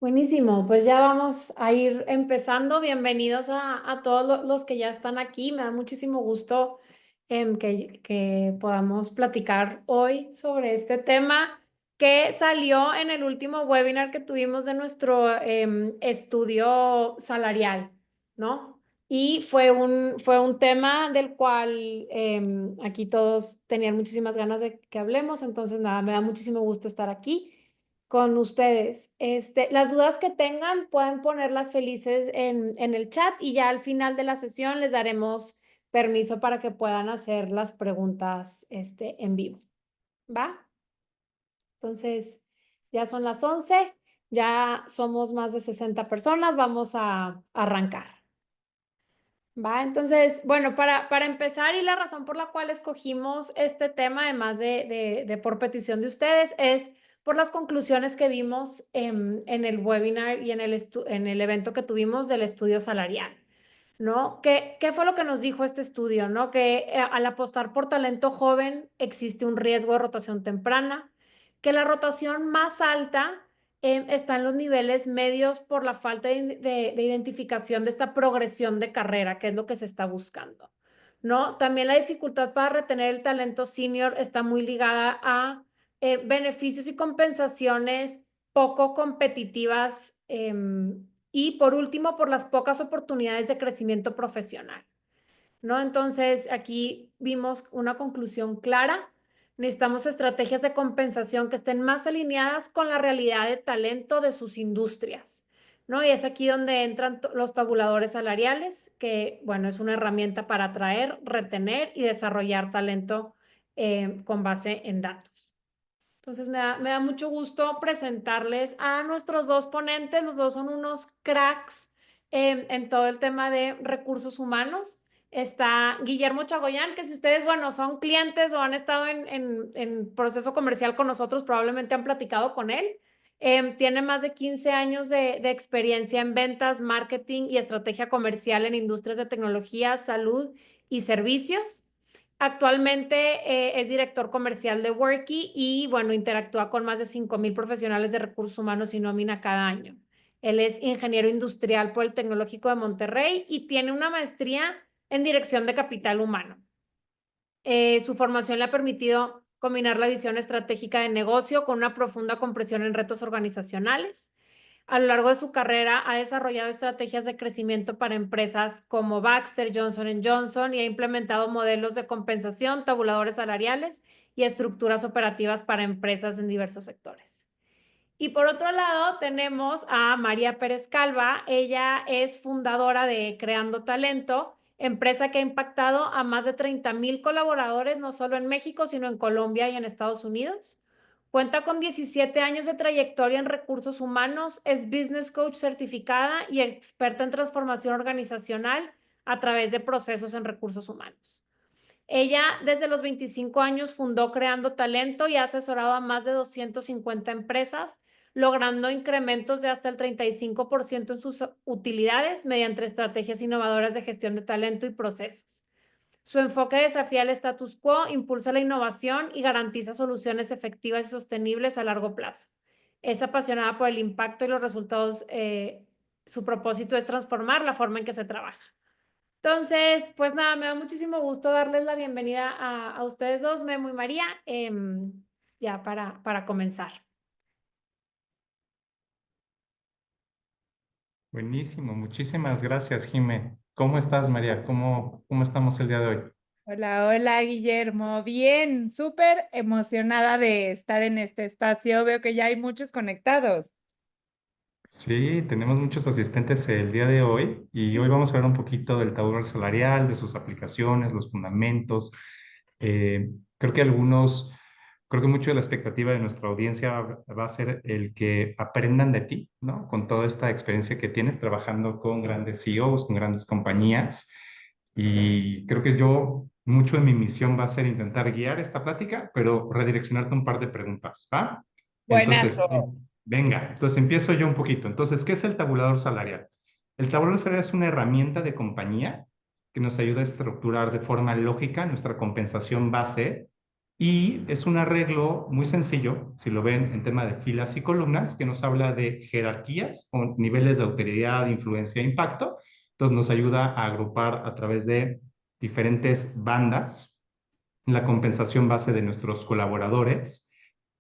Buenísimo, pues ya vamos a ir empezando. Bienvenidos a todos los que ya están aquí. Me da muchísimo gusto que podamos platicar hoy sobre este tema que salió en el último webinar que tuvimos de nuestro estudio salarial, ¿no? Y fue un tema del cual aquí todos tenían muchísimas ganas de que hablemos, entonces nada, me da muchísimo gusto estar aquí con ustedes. Las dudas que tengan pueden ponerlas felices en el chat y ya al final de la sesión les daremos permiso para que puedan hacer las preguntas en vivo. ¿Va? Entonces, ya son las 11, ya somos más de 60 personas, vamos a arrancar. Va, entonces, bueno, para empezar y la razón por la cual escogimos este tema, además de por petición de ustedes, es por las conclusiones que vimos en el webinar y en el evento que tuvimos del estudio salarial, ¿no? ¿Qué fue lo que nos dijo este estudio, ¿no? Que al apostar por talento joven existe un riesgo de rotación temprana, que la rotación más alta está en los niveles medios por la falta de identificación de esta progresión de carrera, que es lo que se está buscando, ¿no? También la dificultad para retener el talento senior está muy ligada a beneficios y compensaciones poco competitivas y por último, por las pocas oportunidades de crecimiento profesional, ¿no? Entonces, aquí vimos una conclusión clara. Necesitamos estrategias de compensación que estén más alineadas con la realidad de talento de sus industrias, ¿no? Y es aquí donde entran los tabuladores salariales, que, bueno, es una herramienta para atraer, retener y desarrollar talento con base en datos. Entonces me da mucho gusto presentarles a nuestros dos ponentes. Los dos son unos cracks en todo el tema de recursos humanos. Está Guillermo Chagoyán, que si ustedes, bueno, son clientes o han estado en proceso comercial con nosotros, probablemente han platicado con él. Tiene más de 15 años de experiencia en ventas, marketing y estrategia comercial en industrias de tecnología, salud y servicios. Actualmente es director comercial de Worky y, bueno, interactúa con más de 5,000 profesionales de recursos humanos y nómina cada año. Él es ingeniero industrial por el Tecnológico de Monterrey y tiene una maestría en dirección de capital humano. Su formación le ha permitido combinar la visión estratégica de negocio con una profunda comprensión en retos organizacionales. A lo largo de su carrera ha desarrollado estrategias de crecimiento para empresas como Baxter, Johnson Johnson y ha implementado modelos de compensación, tabuladores salariales y estructuras operativas para empresas en diversos sectores. Y por otro lado tenemos a María Pérez Calva. Ella es fundadora de Creando Talento, empresa que ha impactado a más de 30,000 colaboradores, no solo en México, sino en Colombia y en Estados Unidos. Cuenta con 17 años de trayectoria en recursos humanos, es business coach certificada y experta en transformación organizacional a través de procesos en recursos humanos. Ella desde los 25 años fundó Creando Talento y ha asesorado a más de 250 empresas, logrando incrementos de hasta el 35% en sus utilidades mediante estrategias innovadoras de gestión de talento y procesos. Su enfoque desafía el status quo, impulsa la innovación y garantiza soluciones efectivas y sostenibles a largo plazo. Es apasionada por el impacto y los resultados. Su propósito es transformar la forma en que se trabaja. Entonces, pues nada, me da muchísimo gusto darles la bienvenida a ustedes dos, Memo y María, ya para comenzar. Buenísimo, muchísimas gracias, Jime. ¿Cómo estás, María? ¿Cómo estamos el día de hoy? Hola, hola Guillermo. Bien, súper emocionada de estar en este espacio. Veo que ya hay muchos conectados. Sí, tenemos muchos asistentes el día de hoy y hoy vamos a ver un poquito del tabulador salarial, de sus aplicaciones, los fundamentos. Eh, creo que algunos, creo que mucho de la expectativa de nuestra audiencia va a ser el que aprendan de ti, ¿no? Con toda esta experiencia que tienes trabajando con grandes CEOs, con grandes compañías. Y creo que yo, mucho de mi misión va a ser intentar guiar esta plática, pero redireccionarte un par de preguntas, ¿va? Entonces, Buenazo. venga, entonces empiezo yo un poquito. Entonces, ¿qué es el tabulador salarial? El tabulador salarial es una herramienta de compañía que nos ayuda a estructurar de forma lógica nuestra compensación base Y es un arreglo muy sencillo, si lo ven en tema de filas y columnas, que nos habla de jerarquías o niveles de autoridad, influencia e impacto. Entonces nos ayuda a agrupar a través de diferentes bandas la compensación base de nuestros colaboradores.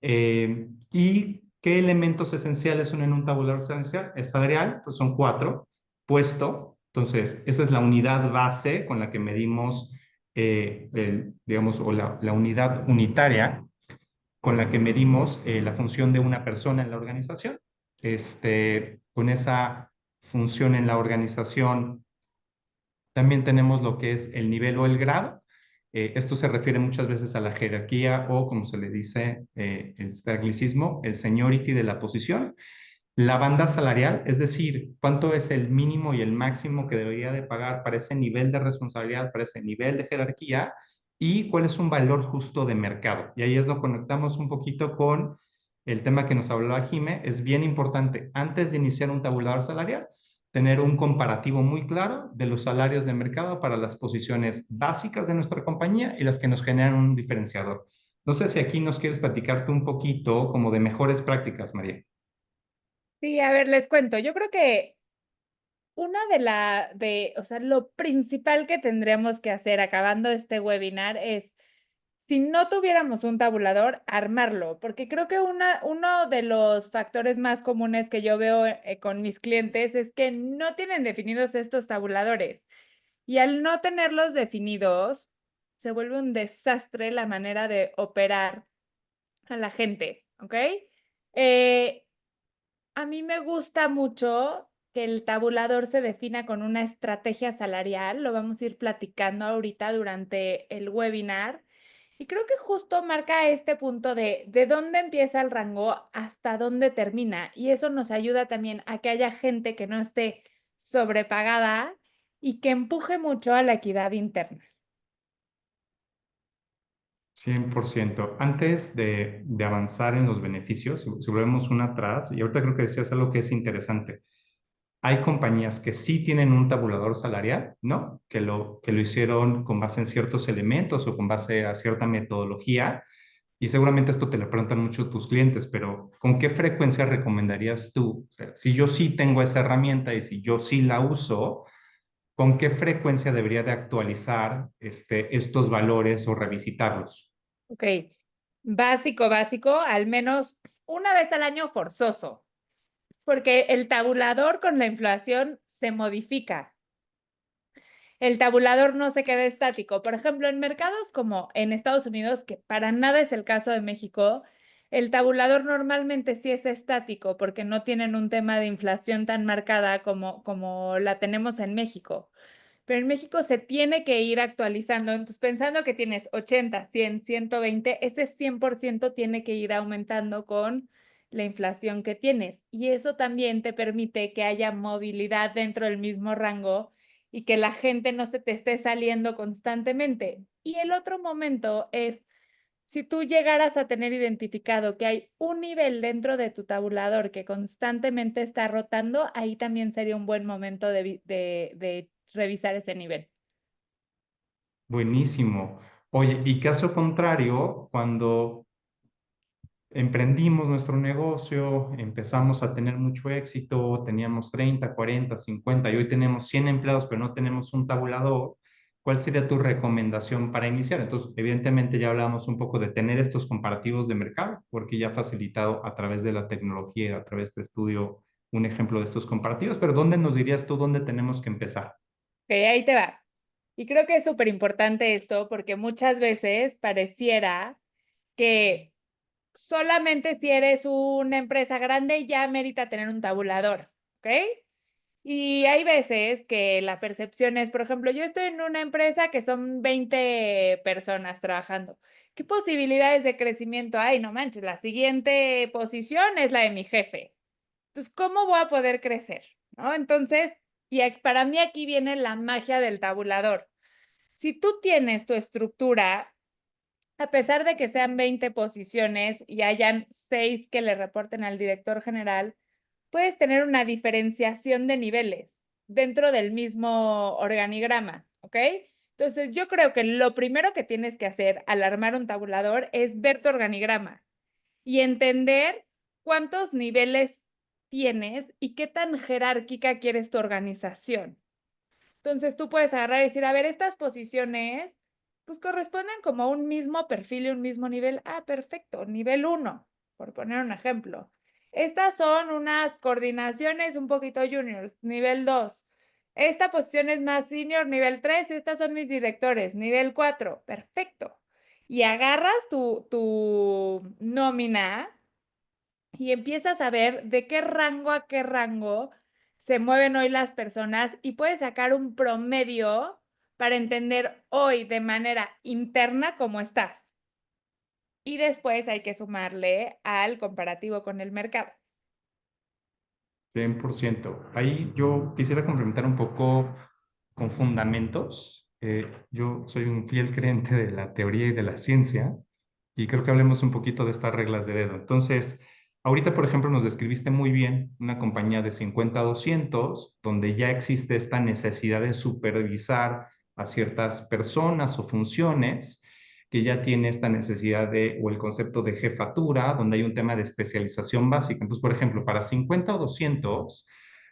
¿Y qué elementos esenciales son en un tabulador salarial? Pues son 4. Puesto, entonces esa es la unidad base con la que medimos, digamos, o la unidad unitaria con la que medimos la función de una persona en la organización. Con esa función en la organización también tenemos lo que es el nivel o el grado. Esto se refiere muchas veces a la jerarquía o, como se le dice, el anglicismo, el seniority de la posición. La banda salarial, es decir, cuánto es el mínimo y el máximo que debería de pagar para ese nivel de responsabilidad, para ese nivel de jerarquía, y cuál es un valor justo de mercado. Y ahí es lo conectamos un poquito con el tema que nos hablaba Jime. Es bien importante, antes de iniciar un tabulador salarial, tener un comparativo muy claro de los salarios de mercado para las posiciones básicas de nuestra compañía y las que nos generan un diferenciador. No sé si aquí nos quieres platicarte un poquito como de mejores prácticas, María. Sí, a ver, les cuento. Yo creo que o sea, lo principal que tendríamos que hacer acabando este webinar es, si no tuviéramos un tabulador, armarlo, porque creo que uno de los factores más comunes que yo veo con mis clientes es que no tienen definidos estos tabuladores. Y al no tenerlos definidos, se vuelve un desastre la manera de operar a la gente, ¿ok? Eh, a mí me gusta mucho que el tabulador se defina con una estrategia salarial. Lo vamos a ir platicando ahorita durante el webinar. Y creo que justo marca este punto de dónde empieza el rango hasta dónde termina. Y eso nos ayuda también a que haya gente que no esté sobrepagada y que empuje mucho a la equidad interna. 100%. Antes de avanzar en los beneficios, si volvemos una atrás, y ahorita creo que decías algo que es interesante. Hay compañías que sí tienen un tabulador salarial, ¿no? Que lo hicieron con base en ciertos elementos o con base a cierta metodología. Y seguramente esto te lo preguntan mucho tus clientes, pero ¿con qué frecuencia recomendarías tú? O sea, si yo sí tengo esa herramienta y si yo sí la uso, ¿con qué frecuencia debería de actualizar estos valores o revisitarlos? Ok, básico, al menos una vez al año forzoso, porque el tabulador con la inflación se modifica. El tabulador no se queda estático. Por ejemplo, en mercados como en Estados Unidos, que para nada es el caso de México, el tabulador normalmente sí es estático porque no tienen un tema de inflación tan marcada como la tenemos en México. Pero en México se tiene que ir actualizando. Entonces, pensando que tienes 80, 100, 120, ese 100% tiene que ir aumentando con la inflación que tienes. Y eso también te permite que haya movilidad dentro del mismo rango y que la gente no se te esté saliendo constantemente. Y el otro momento es, si tú llegaras a tener identificado que hay un nivel dentro de tu tabulador que constantemente está rotando, ahí también sería un buen momento de revisar ese nivel. Buenísimo. Oye, y caso contrario, cuando emprendimos nuestro negocio, empezamos a tener mucho éxito, teníamos 30, 40, 50 y hoy tenemos 100 empleados, pero no tenemos un tabulador. ¿Cuál sería tu recomendación para iniciar? Entonces, evidentemente ya hablábamos un poco de tener estos comparativos de mercado, porque ya ha facilitado a través de la tecnología, a través de estudio, un ejemplo de estos comparativos, pero ¿dónde nos dirías tú dónde tenemos que empezar? Ok, ahí te va. Y creo que es súper importante esto porque muchas veces pareciera que solamente si eres una empresa grande ya merita tener un tabulador, ¿ok? Y hay veces que la percepción es, por ejemplo, yo estoy en una empresa que son 20 personas trabajando. ¿Qué posibilidades de crecimiento hay? No manches, la siguiente posición es la de mi jefe. Entonces, ¿cómo voy a poder crecer? ¿No? Entonces, para mí aquí viene la magia del tabulador. Si tú tienes tu estructura, a pesar de que sean 20 posiciones y hayan 6 que le reporten al director general, puedes tener una diferenciación de niveles dentro del mismo organigrama, ¿ok? Entonces, yo creo que lo primero que tienes que hacer al armar un tabulador es ver tu organigrama y entender cuántos niveles tienes y qué tan jerárquica quieres tu organización. Entonces, tú puedes agarrar y decir, a ver, estas posiciones, pues corresponden como a un mismo perfil y un mismo nivel. Ah, perfecto, nivel 1, por poner un ejemplo. Estas son unas coordinaciones un poquito juniors, nivel 2. Esta posición es más senior, nivel 3. Estas son mis directores, nivel 4. Perfecto. Y agarras tu nómina y empiezas a ver de qué rango a qué rango se mueven hoy las personas y puedes sacar un promedio para entender hoy de manera interna cómo estás. Y después hay que sumarle al comparativo con el mercado. 100%. Ahí yo quisiera complementar un poco con fundamentos. Yo soy un fiel creyente de la teoría y de la ciencia y creo que hablemos un poquito de estas reglas de dedo. Entonces, ahorita, por ejemplo, nos describiste muy bien una compañía de 50 a 200, donde ya existe esta necesidad de supervisar a ciertas personas o funciones, que ya tiene esta necesidad de, o el concepto de jefatura, donde hay un tema de especialización básica. Entonces, por ejemplo, para 50 o 200,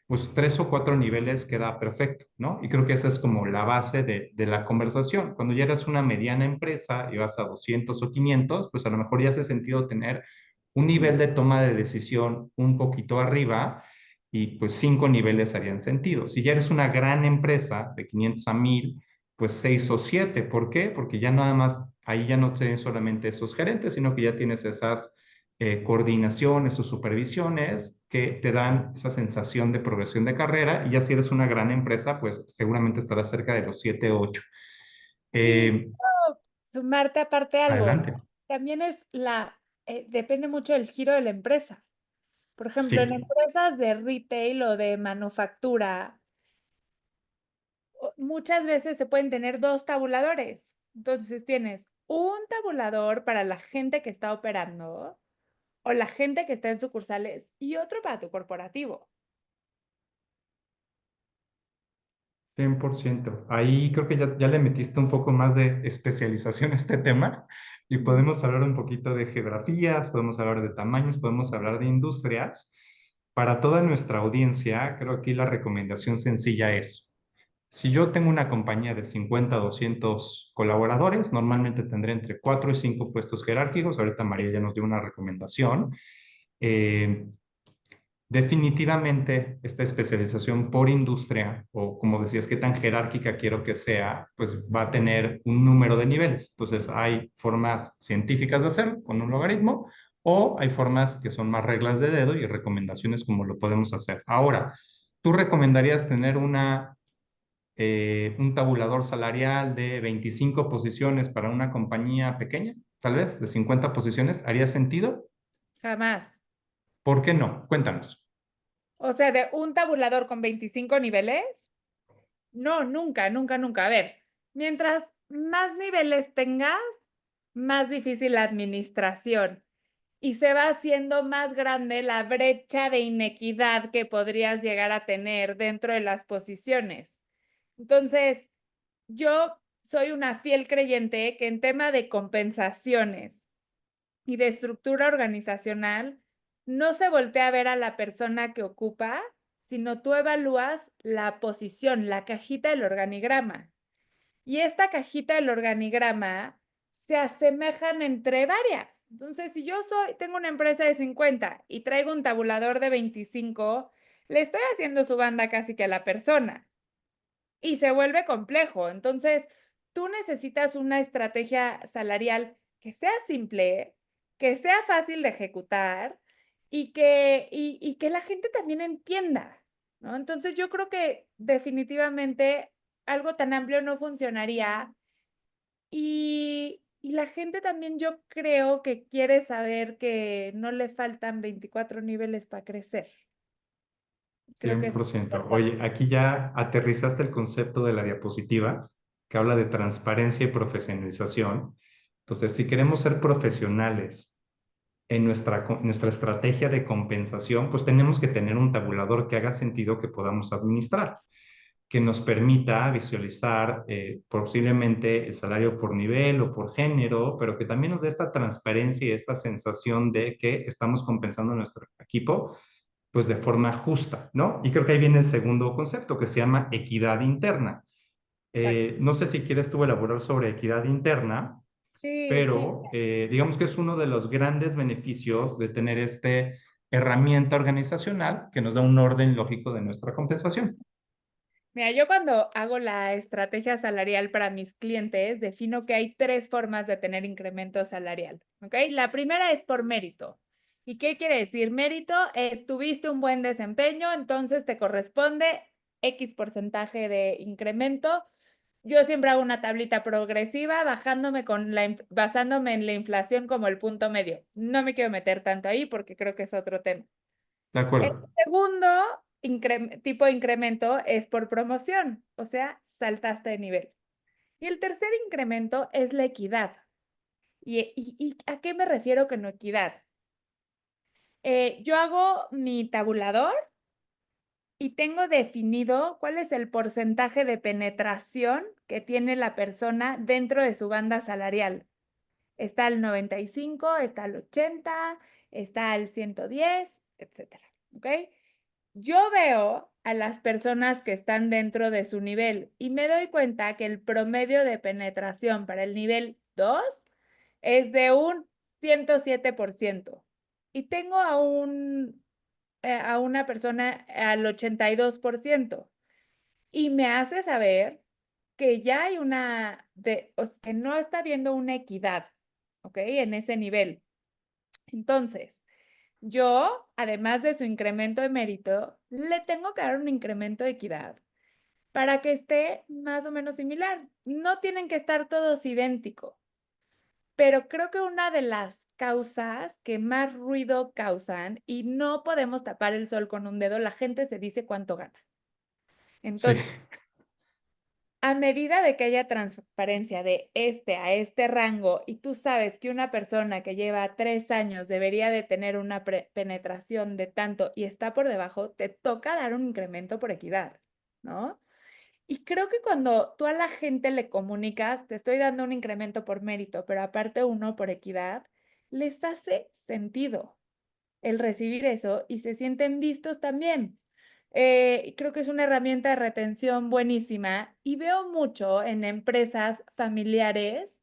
pues 3 o 4 niveles queda perfecto, ¿no? Y creo que esa es como la base de la conversación. Cuando ya eres una mediana empresa y vas a 200 o 500, pues a lo mejor ya hace sentido tener un nivel de toma de decisión un poquito arriba y pues 5 niveles harían sentido. Si ya eres una gran empresa de 500 a 1000, pues 6 o 7. ¿Por qué? Porque ya nada más, ahí ya no tienes solamente esos gerentes, sino que ya tienes esas coordinaciones o supervisiones que te dan esa sensación de progresión de carrera y ya si eres una gran empresa, pues seguramente estarás cerca de los 7 o 8. Y Eh, sumarte aparte algo, Adelante. también es depende mucho del giro de la empresa. Por ejemplo, en Sí, empresas de retail o de manufactura, muchas veces se pueden tener dos tabuladores. Entonces tienes un tabulador para la gente que está operando o la gente que está en sucursales y otro para tu corporativo. 100%. Ahí creo que ya le metiste un poco más de especialización a este tema y podemos hablar un poquito de geografías, podemos hablar de tamaños, podemos hablar de industrias. Para toda nuestra audiencia, creo que aquí la recomendación sencilla es, si yo tengo una compañía de 50 a 200 colaboradores, normalmente tendré entre 4 y 5 puestos jerárquicos. Ahorita María ya nos dio una recomendación. Eh, Definitivamente esta especialización por industria o como decías, qué tan jerárquica quiero que sea, pues va a tener un número de niveles. Entonces hay formas científicas de hacerlo con un logaritmo o hay formas que son más reglas de dedo y recomendaciones como lo podemos hacer. Ahora, ¿tú recomendarías tener un tabulador salarial de 25 posiciones para una compañía pequeña, tal vez de 50 posiciones? ¿Haría sentido? Jamás. ¿Por qué no? Cuéntanos. O sea, de un tabulador con 25 niveles. No, nunca, nunca, nunca. A ver, mientras más niveles tengas, más difícil la administración y se va haciendo más grande la brecha de inequidad que podrías llegar a tener dentro de las posiciones. Entonces, yo soy una fiel creyente que en tema de compensaciones y de estructura organizacional, no se voltea a ver a la persona que ocupa, sino tú evalúas la posición, la cajita del organigrama. Y esta cajita del organigrama se asemejan entre varias. Entonces, si yo tengo una empresa de 50 y traigo un tabulador de 25, le estoy haciendo su banda casi que a la persona y se vuelve complejo. Entonces, tú necesitas una estrategia salarial que sea simple, que sea fácil de ejecutar y que la gente también entienda, ¿no? Entonces, yo creo que definitivamente algo tan amplio no funcionaría y la gente también yo creo que quiere saber que no le faltan 24 niveles para crecer. Creo que cien eso por es ciento. importante. Oye, aquí ya aterrizaste el concepto de la diapositiva, que habla de transparencia y profesionalización. Entonces, si queremos ser profesionales en nuestra estrategia de compensación, pues tenemos que tener un tabulador que haga sentido que podamos administrar. que nos permita visualizar posiblemente el salario por nivel o por género, pero que también nos dé esta transparencia y esta sensación de que estamos compensando a nuestro equipo pues de forma justa, ¿no? Y creo que ahí viene el segundo concepto que se llama equidad interna. No sé si quieres tú elaborar sobre equidad interna, Sí, sí. pero digamos que es uno de los grandes beneficios de tener esta herramienta organizacional que nos da un orden lógico de nuestra compensación. Mira, yo cuando hago la estrategia salarial para mis clientes, defino que hay 3 formas de tener incremento salarial, ¿ok? La primera es por mérito. ¿Y qué quiere decir? Mérito es tuviste un buen desempeño, entonces te corresponde X porcentaje de incremento. Yo siempre hago una tablita progresiva basándome en la inflación como el punto medio. No me quiero meter tanto ahí porque creo que es otro tema. De El acuerdo. segundo tipo de incremento es por promoción, o sea, saltaste de nivel. Y el tercer incremento es la equidad. ¿Y a qué me refiero con equidad? Yo hago mi tabulador y tengo definido cuál es el porcentaje de penetración que tiene la persona dentro de su banda salarial. Está al 95, está al 80, está al 110, etcétera. ¿Ok? Yo veo a las personas que están dentro de su nivel y me doy cuenta que el promedio de penetración para el nivel 2 es de un 107%. Y tengo a una persona al 82%. Y me hace saber que ya hay que no está habiendo una equidad, ¿ok? En ese nivel. Entonces, yo, además de su incremento de mérito, le tengo que dar un incremento de equidad para que esté más o menos similar. No tienen que estar todos idénticos, pero creo que una de las causas que más ruido causan, y no podemos tapar el sol con un dedo, la gente se dice cuánto gana. Sí, Entonces, a medida de que haya transparencia de este a este rango y tú sabes que una persona que lleva 3 años debería de tener una penetración de tanto y está por debajo, te toca dar un incremento por equidad, ¿no? Y creo que cuando tú a la gente le comunicas, te estoy dando un incremento por mérito, pero aparte uno por equidad, les hace sentido el recibir eso y se sienten vistos también. Creo que es una herramienta de retención buenísima y veo mucho en empresas familiares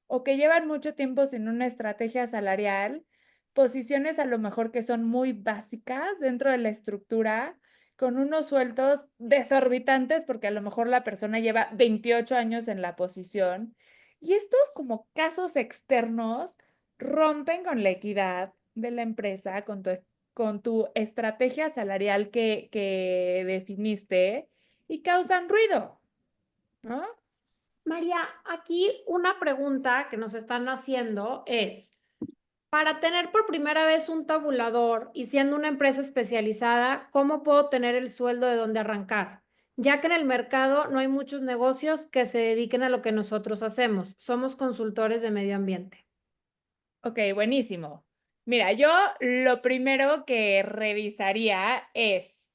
o que llevan mucho tiempo sin una estrategia salarial, posiciones a lo mejor que son muy básicas dentro de la estructura, con unos sueldos desorbitantes porque a lo mejor la persona lleva 28 años en la posición. Y estos como casos externos rompen con la equidad de la empresa, con tu estrategia salarial que definiste y causan ruido, ¿no? María, aquí una pregunta que nos están haciendo es, para tener por primera vez un tabulador y siendo una empresa especializada, ¿cómo puedo tener el sueldo de dónde arrancar? Ya que en el mercado no hay muchos negocios que se dediquen a lo que nosotros hacemos. Somos consultores de medio ambiente. Ok, buenísimo. Mira, yo lo primero que revisaría es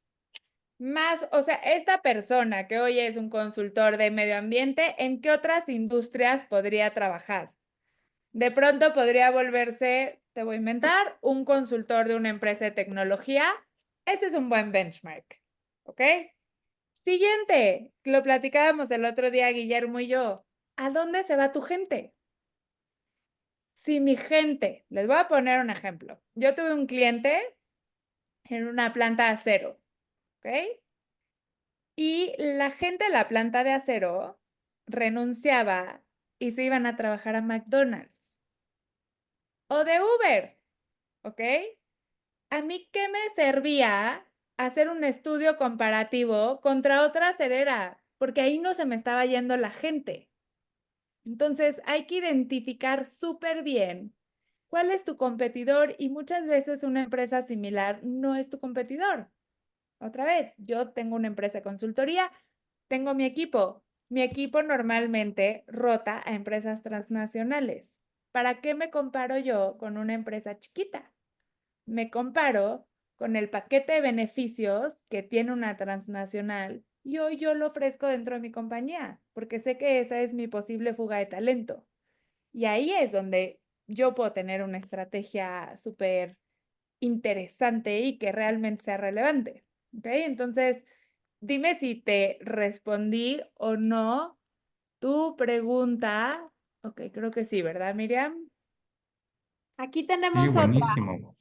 o sea, esta persona que hoy es un consultor de medio ambiente, ¿en qué otras industrias podría trabajar? De pronto podría volverse, te voy a inventar, un consultor de una empresa de tecnología. Ese es un buen benchmark, ¿ok? Siguiente, lo platicábamos el otro día, Guillermo y yo. ¿A dónde se va tu gente? Si mi gente, les voy a poner un ejemplo. Yo tuve un cliente en una planta de acero, ¿ok? Y la gente de la planta de acero renunciaba y se iban a trabajar a McDonald's o de Uber, ¿ok? ¿A mí qué me servía hacer un estudio comparativo contra otra acerera? Porque ahí no se me estaba yendo la gente. Entonces hay que identificar súper bien cuál es tu competidor y muchas veces una empresa similar no es tu competidor. Otra vez, yo tengo una empresa de consultoría, tengo mi equipo. Mi equipo normalmente rota a empresas transnacionales. ¿Para qué me comparo yo con una empresa chiquita? Me comparo con el paquete de beneficios que tiene una transnacional y hoy yo lo ofrezco dentro de mi compañía, porque sé que esa es mi posible fuga de talento. Y ahí es donde yo puedo tener una estrategia súper interesante y que realmente sea relevante. ¿Ok? Entonces, dime si te respondí o no tu pregunta. Ok, creo que sí, ¿verdad, Miriam? Aquí Sí, tenemos otra. buenísimo.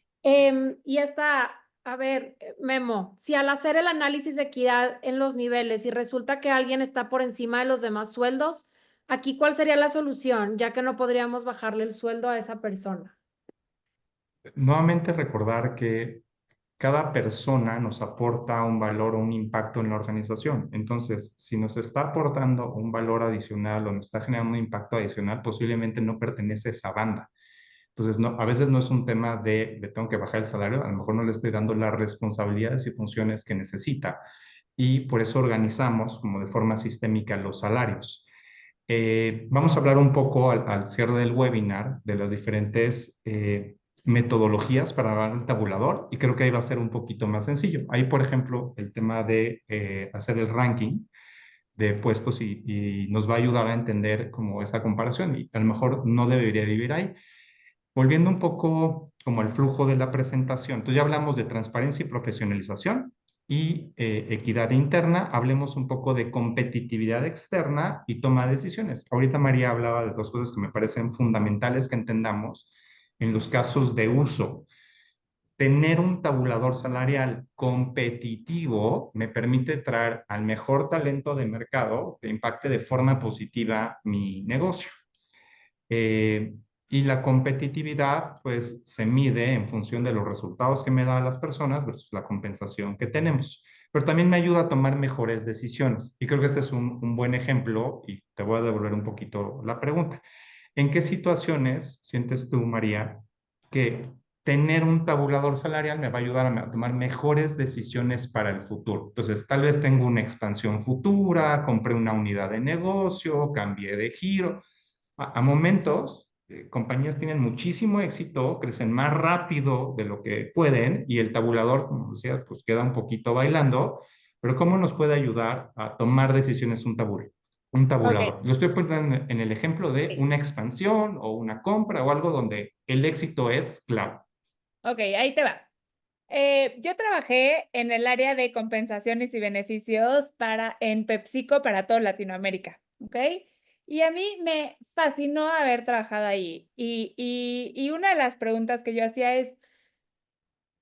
Y esta, a ver, Memo, si al hacer el análisis de equidad en los niveles y resulta que alguien está por encima de los demás sueldos, aquí ¿cuál sería la solución? Ya que no podríamos bajarle el sueldo a esa persona. Nuevamente recordar que cada persona nos aporta un valor o un impacto en la organización. Entonces, si nos está aportando un valor adicional o nos está generando un impacto adicional, posiblemente no pertenece a esa banda. Entonces, no, a veces no es un tema de le tengo que bajar el salario, a lo mejor no le estoy dando las responsabilidades y funciones que necesita. Y por eso organizamos como de forma sistémica los salarios. Vamos a hablar un poco al cierre del webinar de las diferentes metodologías para dar el tabulador y creo que ahí va a ser un poquito más sencillo. Ahí, por ejemplo, el tema de hacer el ranking de puestos y nos va a ayudar a entender como esa comparación y a lo mejor no debería vivir ahí. Volviendo un poco como al flujo de la presentación, entonces ya hablamos de transparencia y profesionalización y equidad interna, hablemos un poco de competitividad externa y toma de decisiones. Ahorita María hablaba de dos cosas que me parecen fundamentales que entendamos en los casos de uso. Tener un tabulador salarial competitivo me permite traer al mejor talento de mercado que impacte de forma positiva mi negocio. Eh, y la competitividad, pues, se mide en función de los resultados que me dan las personas versus la compensación que tenemos. Pero también me ayuda a tomar mejores decisiones. Y creo que este es un buen ejemplo y te voy a devolver un poquito la pregunta. ¿En qué situaciones sientes tú, María, que tener un tabulador salarial me va a ayudar a tomar mejores decisiones para el futuro? Entonces, tal vez tengo una expansión futura, compré una unidad de negocio, cambié de giro a momentos, compañías tienen muchísimo éxito, crecen más rápido de lo que pueden y el tabulador, como decía, pues queda un poquito bailando, pero ¿cómo nos puede ayudar a tomar decisiones un Ok, tabulador? Lo estoy poniendo en el ejemplo de sí. una expansión o una compra o algo donde el éxito es clave. Ok, ahí te va. Yo trabajé en el área de compensaciones y beneficios en PepsiCo para toda Latinoamérica, ¿ok? Y a mí me fascinó haber trabajado ahí. Y una de las preguntas que yo hacía es,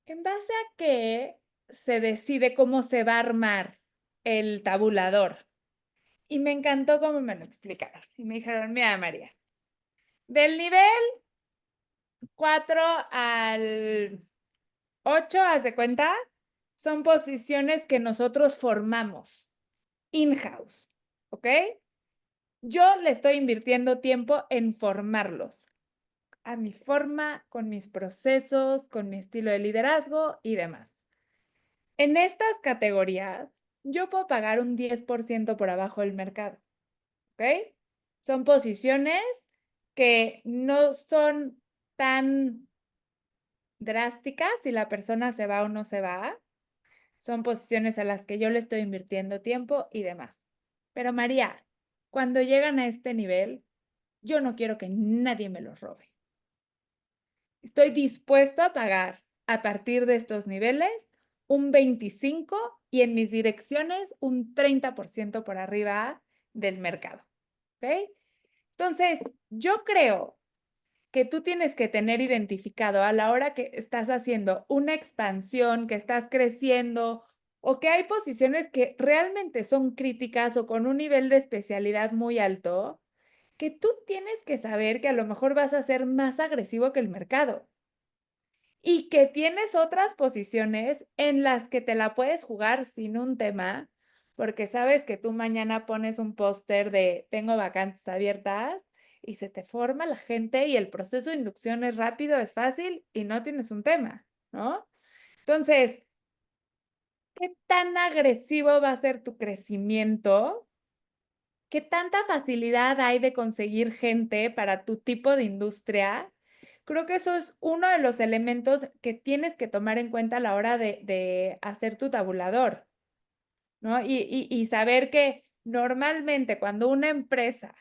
¿en base a qué se decide cómo se va a armar el tabulador? Y me encantó cómo me lo explicaron. Y me dijeron, mira, María, del nivel 4 al 8, haz de cuenta, son posiciones que nosotros formamos in-house, ¿ok? Yo le estoy invirtiendo tiempo en formarlos a mi forma, con mis procesos, con mi estilo de liderazgo y demás. En estas categorías, yo puedo pagar un 10% por abajo del mercado, ¿ok? Son posiciones que no son tan drásticas si la persona se va o no se va. Son posiciones a las que yo le estoy invirtiendo tiempo y demás. Pero María, cuando llegan a este nivel, yo no quiero que nadie me los robe. Estoy dispuesto a pagar a partir de estos niveles un 25 y en mis direcciones un 30% por arriba del mercado. ¿Ok? Entonces, yo creo que tú tienes que tener identificado a la hora que estás haciendo una expansión, que estás creciendo o que hay posiciones que realmente son críticas o con un nivel de especialidad muy alto, que tú tienes que saber que a lo mejor vas a ser más agresivo que el mercado y que tienes otras posiciones en las que te la puedes jugar sin un tema, porque sabes que tú mañana pones un póster de tengo vacantes abiertas y se te forma la gente y el proceso de inducción es rápido, es fácil y no tienes un tema, ¿no? Entonces, ¿qué tan agresivo va a ser tu crecimiento? ¿Qué tanta facilidad hay de conseguir gente para tu tipo de industria? Creo que eso es uno de los elementos que tienes que tomar en cuenta a la hora de hacer tu tabulador. ¿no? Y saber que normalmente cuando una empresa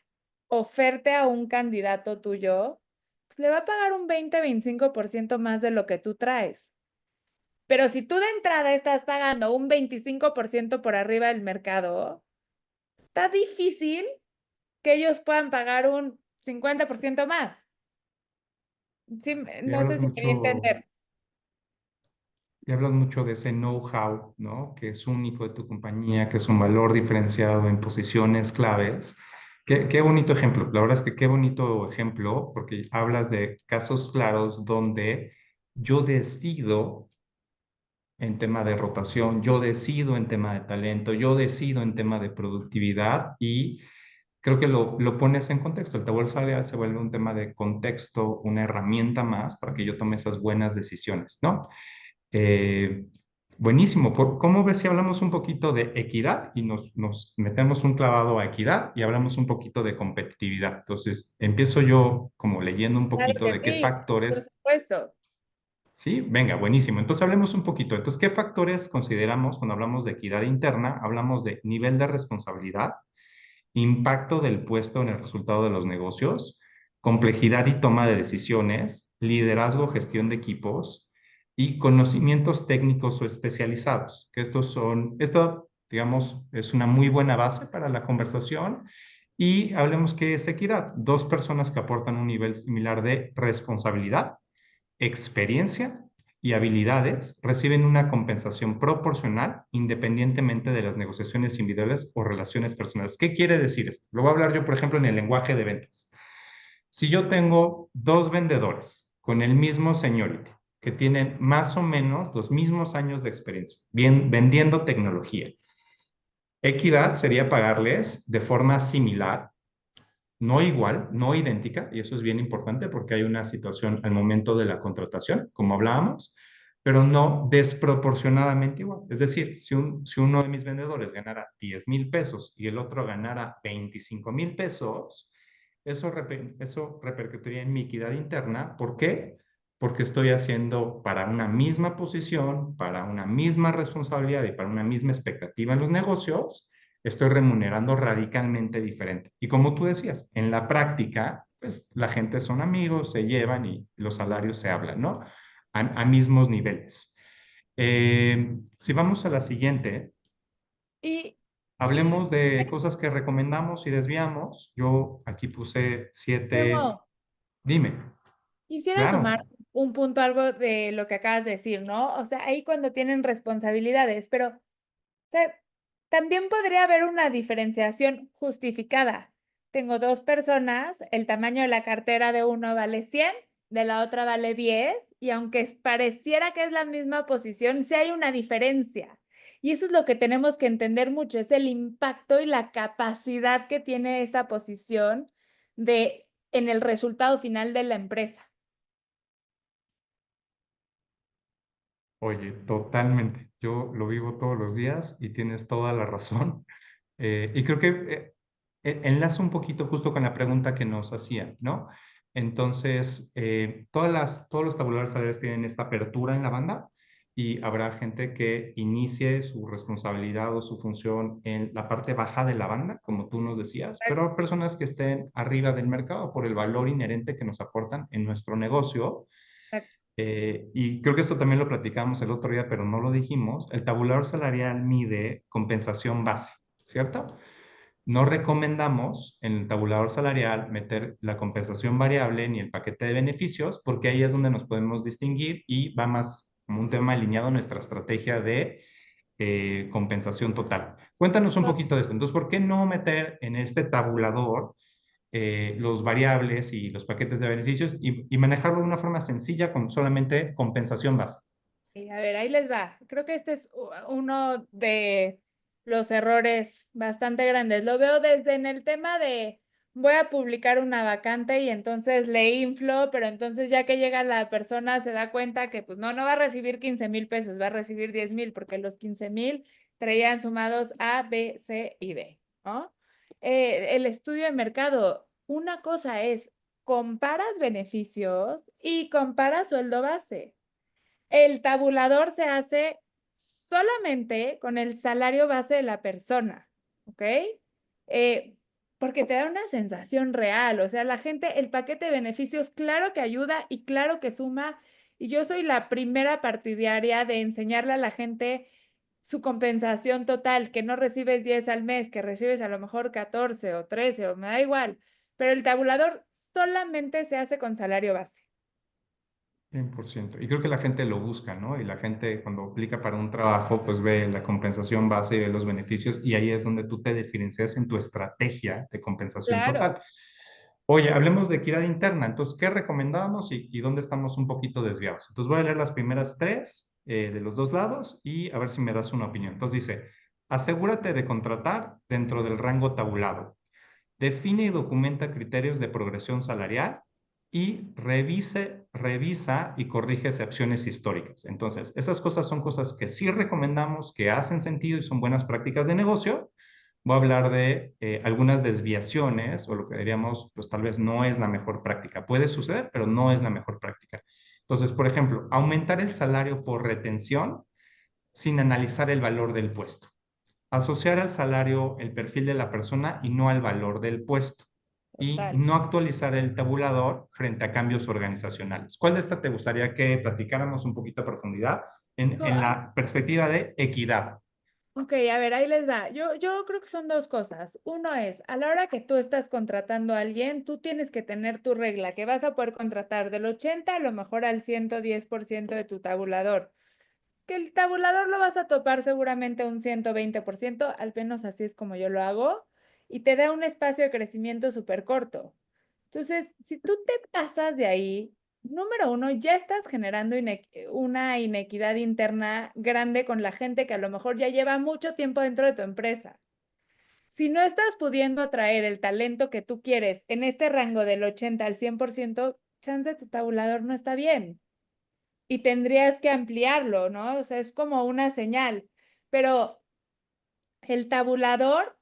oferte a un candidato tuyo, pues le va a pagar un 20-25% más de lo que tú traes. Pero si tú de entrada estás pagando un 25% por arriba del mercado, está difícil que ellos puedan pagar un 50% más. Sí, Y no sé si me di a entender. hablas mucho de ese know-how, ¿no? Que es único de tu compañía, que es un valor diferenciado en posiciones claves. Qué bonito ejemplo. La verdad es que qué bonito ejemplo, porque hablas de casos claros donde yo decido en tema de rotación, yo decido en tema de talento, yo decido en tema de productividad y creo que lo pones en contexto. El tabulador salarial se vuelve un tema de contexto, una herramienta más para que yo tome esas buenas decisiones, ¿no? Eh, Buenísimo. ¿Cómo ves si hablamos un poquito de equidad y nos metemos un clavado a equidad y hablamos un poquito de competitividad? Entonces, empiezo yo como leyendo un Claro poquito que de qué sí, por factores. supuesto. Sí, venga, buenísimo. Entonces, hablemos un poquito. Entonces, ¿qué factores consideramos cuando hablamos de equidad interna? Hablamos de nivel de responsabilidad, impacto del puesto en el resultado de los negocios, complejidad y toma de decisiones, liderazgo, gestión de equipos y conocimientos técnicos o especializados, que esto, digamos, es una muy buena base para la conversación. Y hablemos qué es equidad. Dos personas que aportan un nivel similar de responsabilidad, experiencia y habilidades reciben una compensación proporcional independientemente de las negociaciones individuales o relaciones personales. ¿Qué quiere decir esto? Lo voy a hablar yo, por ejemplo, en el lenguaje de ventas. Si yo tengo dos vendedores con el mismo seniority, que tienen más o menos los mismos años de experiencia, bien vendiendo tecnología, equidad sería pagarles de forma similar, no igual, no idéntica, y eso es bien importante porque hay una situación al momento de la contratación, como hablábamos, pero no desproporcionadamente igual. Es decir, si uno de mis vendedores ganara 10,000 pesos y el otro ganara 25,000 pesos, eso repercutiría en mi equidad interna. ¿Por qué? Porque estoy haciendo para una misma posición, para una misma responsabilidad y para una misma expectativa en los negocios, estoy remunerando radicalmente diferente. Y como tú decías, en la práctica, pues la gente son amigos, se llevan y los salarios se hablan, ¿no? A mismos niveles. Si vamos a la siguiente, Y, y hablemos de cosas que recomendamos y desviamos. Yo aquí puse 7. Memo, Dime, quisiera sumar claro. un punto, algo de lo que acabas de decir, ¿no? O sea, ahí cuando tienen responsabilidades, pero o sea, también podría haber una diferenciación justificada. Tengo dos personas, el tamaño de la cartera de uno vale 100, de la otra vale 10, y aunque pareciera que es la misma posición, sí hay una diferencia. Y eso es lo que tenemos que entender mucho, es el impacto y la capacidad que tiene esa posición en el resultado final de la empresa. Oye, totalmente. Yo lo vivo todos los días y tienes toda la razón. Y creo que enlaza un poquito justo con la pregunta que nos hacían, ¿no? Entonces, todos los tabuladores salariales tienen esta apertura en la banda y habrá gente que inicie su responsabilidad o su función en la parte baja de la banda, como tú nos decías, pero hay personas que estén arriba del mercado por el valor inherente que nos aportan en nuestro negocio. Y creo que esto también lo platicamos el otro día, pero no lo dijimos. El tabulador salarial mide compensación base, ¿cierto? No recomendamos en el tabulador salarial meter la compensación variable ni el paquete de beneficios, porque ahí es donde nos podemos distinguir y va más como un tema alineado a nuestra estrategia de compensación total. Cuéntanos un poquito de esto. Entonces, ¿por qué no meter en este tabulador los variables y los paquetes de beneficios y manejarlo de una forma sencilla con solamente compensación base? A ver, ahí les va. Creo que este es uno de los errores bastante grandes. Lo veo desde en el tema de voy a publicar una vacante y entonces le inflo, pero entonces ya que llega la persona se da cuenta que pues no va a recibir 15,000 pesos, va a recibir 10,000 porque los 15,000 traían sumados A, B, C y D, ¿no? El estudio de mercado, una cosa es comparas beneficios y comparas sueldo base. El tabulador se hace solamente con el salario base de la persona, ¿ok? Porque te da una sensación real, o sea, la gente, el paquete de beneficios, claro que ayuda y claro que suma, y yo soy la primera partidaria de enseñarle a la gente su compensación total, que no recibes 10 al mes, que recibes a lo mejor 14 o 13 o me da igual, pero el tabulador solamente se hace con salario base. 100%. Y creo que la gente lo busca, ¿no? Y la gente cuando aplica para un trabajo, pues ve la compensación base y ve los beneficios y ahí es donde tú te diferencias en tu estrategia de compensación Claro. total. Oye, hablemos de equidad interna. Entonces, ¿qué recomendamos y dónde estamos un poquito desviados? Entonces, voy a leer las primeras tres de los dos lados y a ver si me das una opinión. Entonces, dice, asegúrate de contratar dentro del rango tabulado. Define y documenta criterios de progresión salarial y revisa y corrige excepciones históricas. Entonces, esas cosas son cosas que sí recomendamos, que hacen sentido y son buenas prácticas de negocio. Voy a hablar de algunas desviaciones o lo que diríamos, pues tal vez no es la mejor práctica. Puede suceder, pero no es la mejor práctica. Entonces, por ejemplo, aumentar el salario por retención sin analizar el valor del puesto. Asociar al salario el perfil de la persona y no al valor del puesto. Y Total. no actualizar el tabulador frente a cambios organizacionales. ¿Cuál de esta te gustaría que platicáramos un poquito a profundidad en la perspectiva de equidad? Ok, a ver, ahí les va. Yo creo que son dos cosas. Uno es, a la hora que tú estás contratando a alguien, tú tienes que tener tu regla, que vas a poder contratar del 80 a lo mejor al 110% de tu tabulador. Que el tabulador lo vas a topar seguramente un 120%, al menos así es como yo lo hago, y te da un espacio de crecimiento súper corto. Entonces, si tú te pasas de ahí, número uno, ya estás generando una inequidad interna grande con la gente que a lo mejor ya lleva mucho tiempo dentro de tu empresa. Si no estás pudiendo atraer el talento que tú quieres en este rango del 80 al 100%, chance tu tabulador no está bien y tendrías que ampliarlo, ¿no? O sea, es como una señal, pero el tabulador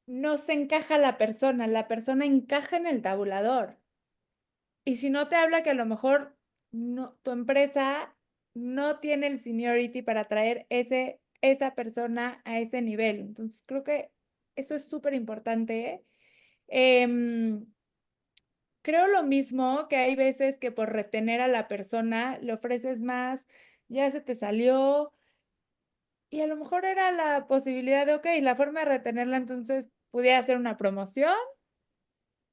no se encaja a la persona encaja en el tabulador. Y si no te habla que a lo mejor no, tu empresa no tiene el seniority para traer esa persona a ese nivel. Entonces, creo que eso es súper importante, ¿eh? Em, Creo lo mismo que hay veces que por retener a la persona le ofreces más, ya se te salió y a lo mejor era la posibilidad de, ok, la forma de retenerla entonces pudiera hacer una promoción,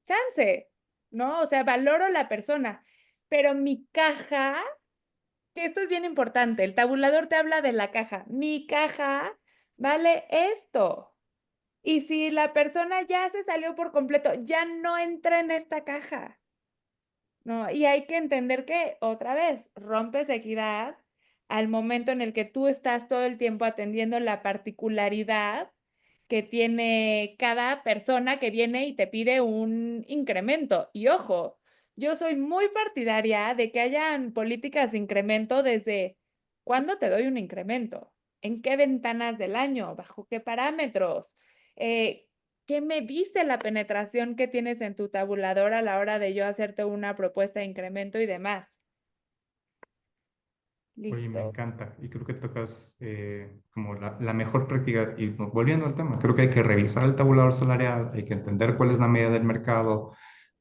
chance, ¿no? O sea, valoro la persona, pero mi caja, que esto es bien importante, el tabulador te habla de la caja, mi caja vale esto. Y si la persona ya se salió por completo, ya no entra en esta caja. ¿No? Y hay que entender que, otra vez, rompes equidad al momento en el que tú estás todo el tiempo atendiendo la particularidad que tiene cada persona que viene y te pide un incremento. Y ojo, yo soy muy partidaria de que hayan políticas de incremento desde cuándo te doy un incremento, en qué ventanas del año, bajo qué parámetros. Eh, ¿Qué me dice la penetración que tienes en tu tabulador a la hora de yo hacerte una propuesta de incremento y demás? Oye, me Listo. encanta y creo que tocas como la mejor práctica. Y volviendo al tema, creo que hay que revisar el tabulador salarial, hay que entender cuál es la medida del mercado,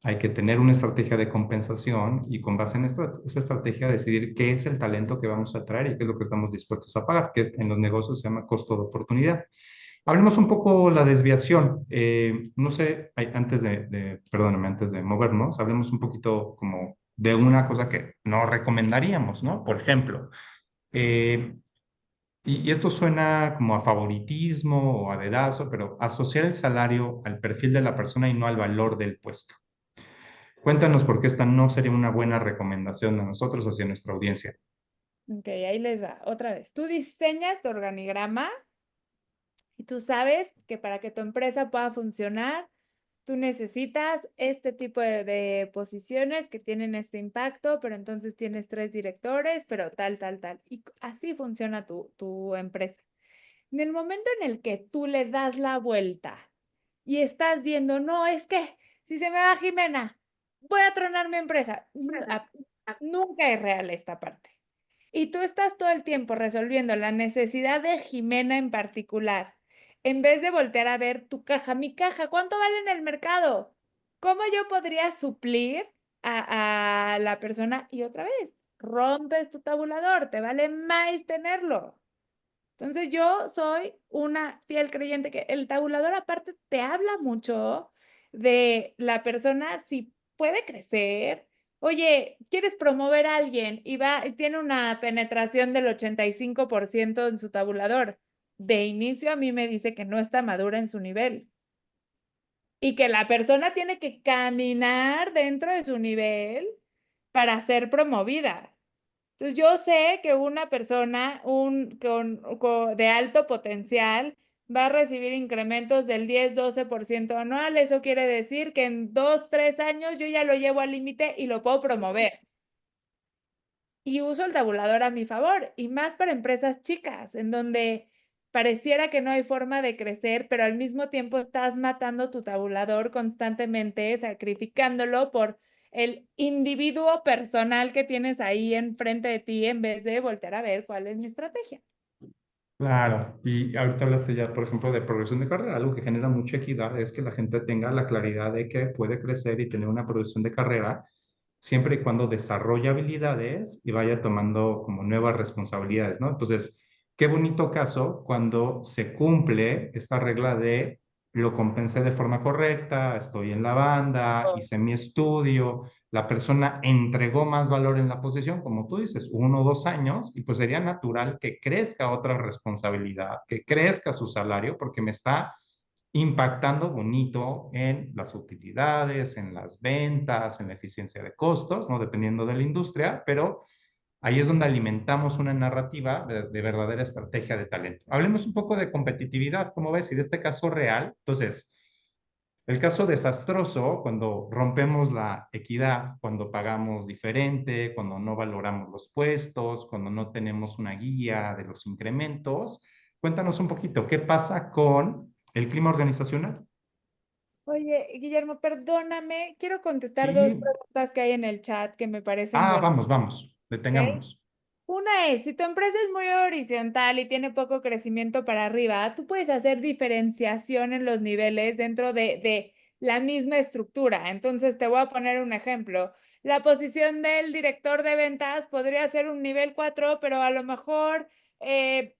hay que tener una estrategia de compensación y con base en esa estrategia decidir qué es el talento que vamos a traer y qué es lo que estamos dispuestos a pagar, que en los negocios se llama costo de oportunidad. Hablemos un poco la desviación. No sé, perdóname, antes de movernos, hablemos un poquito como de una cosa que no recomendaríamos, ¿no? Por ejemplo, eh, y esto suena como a favoritismo o a dedazo, pero asociar el salario al perfil de la persona y no al valor del puesto. Cuéntanos por qué esta no sería una buena recomendación a nosotros hacia nuestra audiencia. Ok, ahí les va. Otra vez. Tú diseñas tu organigrama y tú sabes que para que tu empresa pueda funcionar, tú necesitas este tipo de posiciones que tienen este impacto, pero entonces tienes 3 directores, pero tal, tal, tal. Y así funciona tu empresa. En el momento en el que tú le das la vuelta y estás viendo, no, es que si se me va Jimena, voy a tronar mi empresa. Nunca es real esta parte. y tú estás todo el tiempo resolviendo la necesidad de Jimena en particular, en vez de voltear a ver tu caja, mi caja, ¿cuánto vale en el mercado? ¿Cómo yo podría suplir a la persona? Y otra vez, rompes tu tabulador, te vale más tenerlo. Entonces yo soy una fiel creyente que el tabulador aparte te habla mucho de la persona si puede crecer. Oye, quieres promover a alguien y tiene una penetración del 85% en su tabulador. De inicio a mí me dice que no está madura en su nivel y que la persona tiene que caminar dentro de su nivel para ser promovida. Entonces, yo sé que una persona de alto potencial va a recibir incrementos del 10-12% anual. Eso quiere decir que en 2-3 años yo ya lo llevo al límite y lo puedo promover. Y uso el tabulador a mi favor, y más para empresas chicas, en donde pareciera que no hay forma de crecer, pero al mismo tiempo estás matando tu tabulador constantemente, sacrificándolo por el individuo personal que tienes ahí enfrente de ti en vez de voltear a ver cuál es mi estrategia. Claro, y ahorita hablaste ya, por ejemplo, de progresión de carrera. Algo que genera mucha equidad es que la gente tenga la claridad de que puede crecer y tener una progresión de carrera siempre y cuando desarrolle habilidades y vaya tomando como nuevas responsabilidades, ¿no? Entonces, qué bonito caso cuando se cumple esta regla de lo compensé de forma correcta, estoy en la banda, hice mi estudio, la persona entregó más valor en la posición, como tú dices, 1 o 2 años, y pues sería natural que crezca otra responsabilidad, que crezca su salario, porque me está impactando bonito en las utilidades, en las ventas, en la eficiencia de costos, ¿no? Dependiendo de la industria, pero ahí es donde alimentamos una narrativa de verdadera estrategia de talento. Hablemos un poco de competitividad, ¿cómo ves? Y de este caso real. Entonces, el caso desastroso, cuando rompemos la equidad, cuando pagamos diferente, cuando no valoramos los puestos, cuando no tenemos una guía de los incrementos. Cuéntanos un poquito, ¿qué pasa con el clima organizacional? Oye, Guillermo, perdóname, quiero contestar dos Sí. preguntas que hay en el chat que me parecen buenas, Vamos, ¿ok? detengámonos. Una es, si tu empresa es muy horizontal y tiene poco crecimiento para arriba, tú puedes hacer diferenciación en los niveles dentro de la misma estructura. Entonces, te voy a poner un ejemplo. La posición del director de ventas podría ser un nivel 4, pero a lo mejor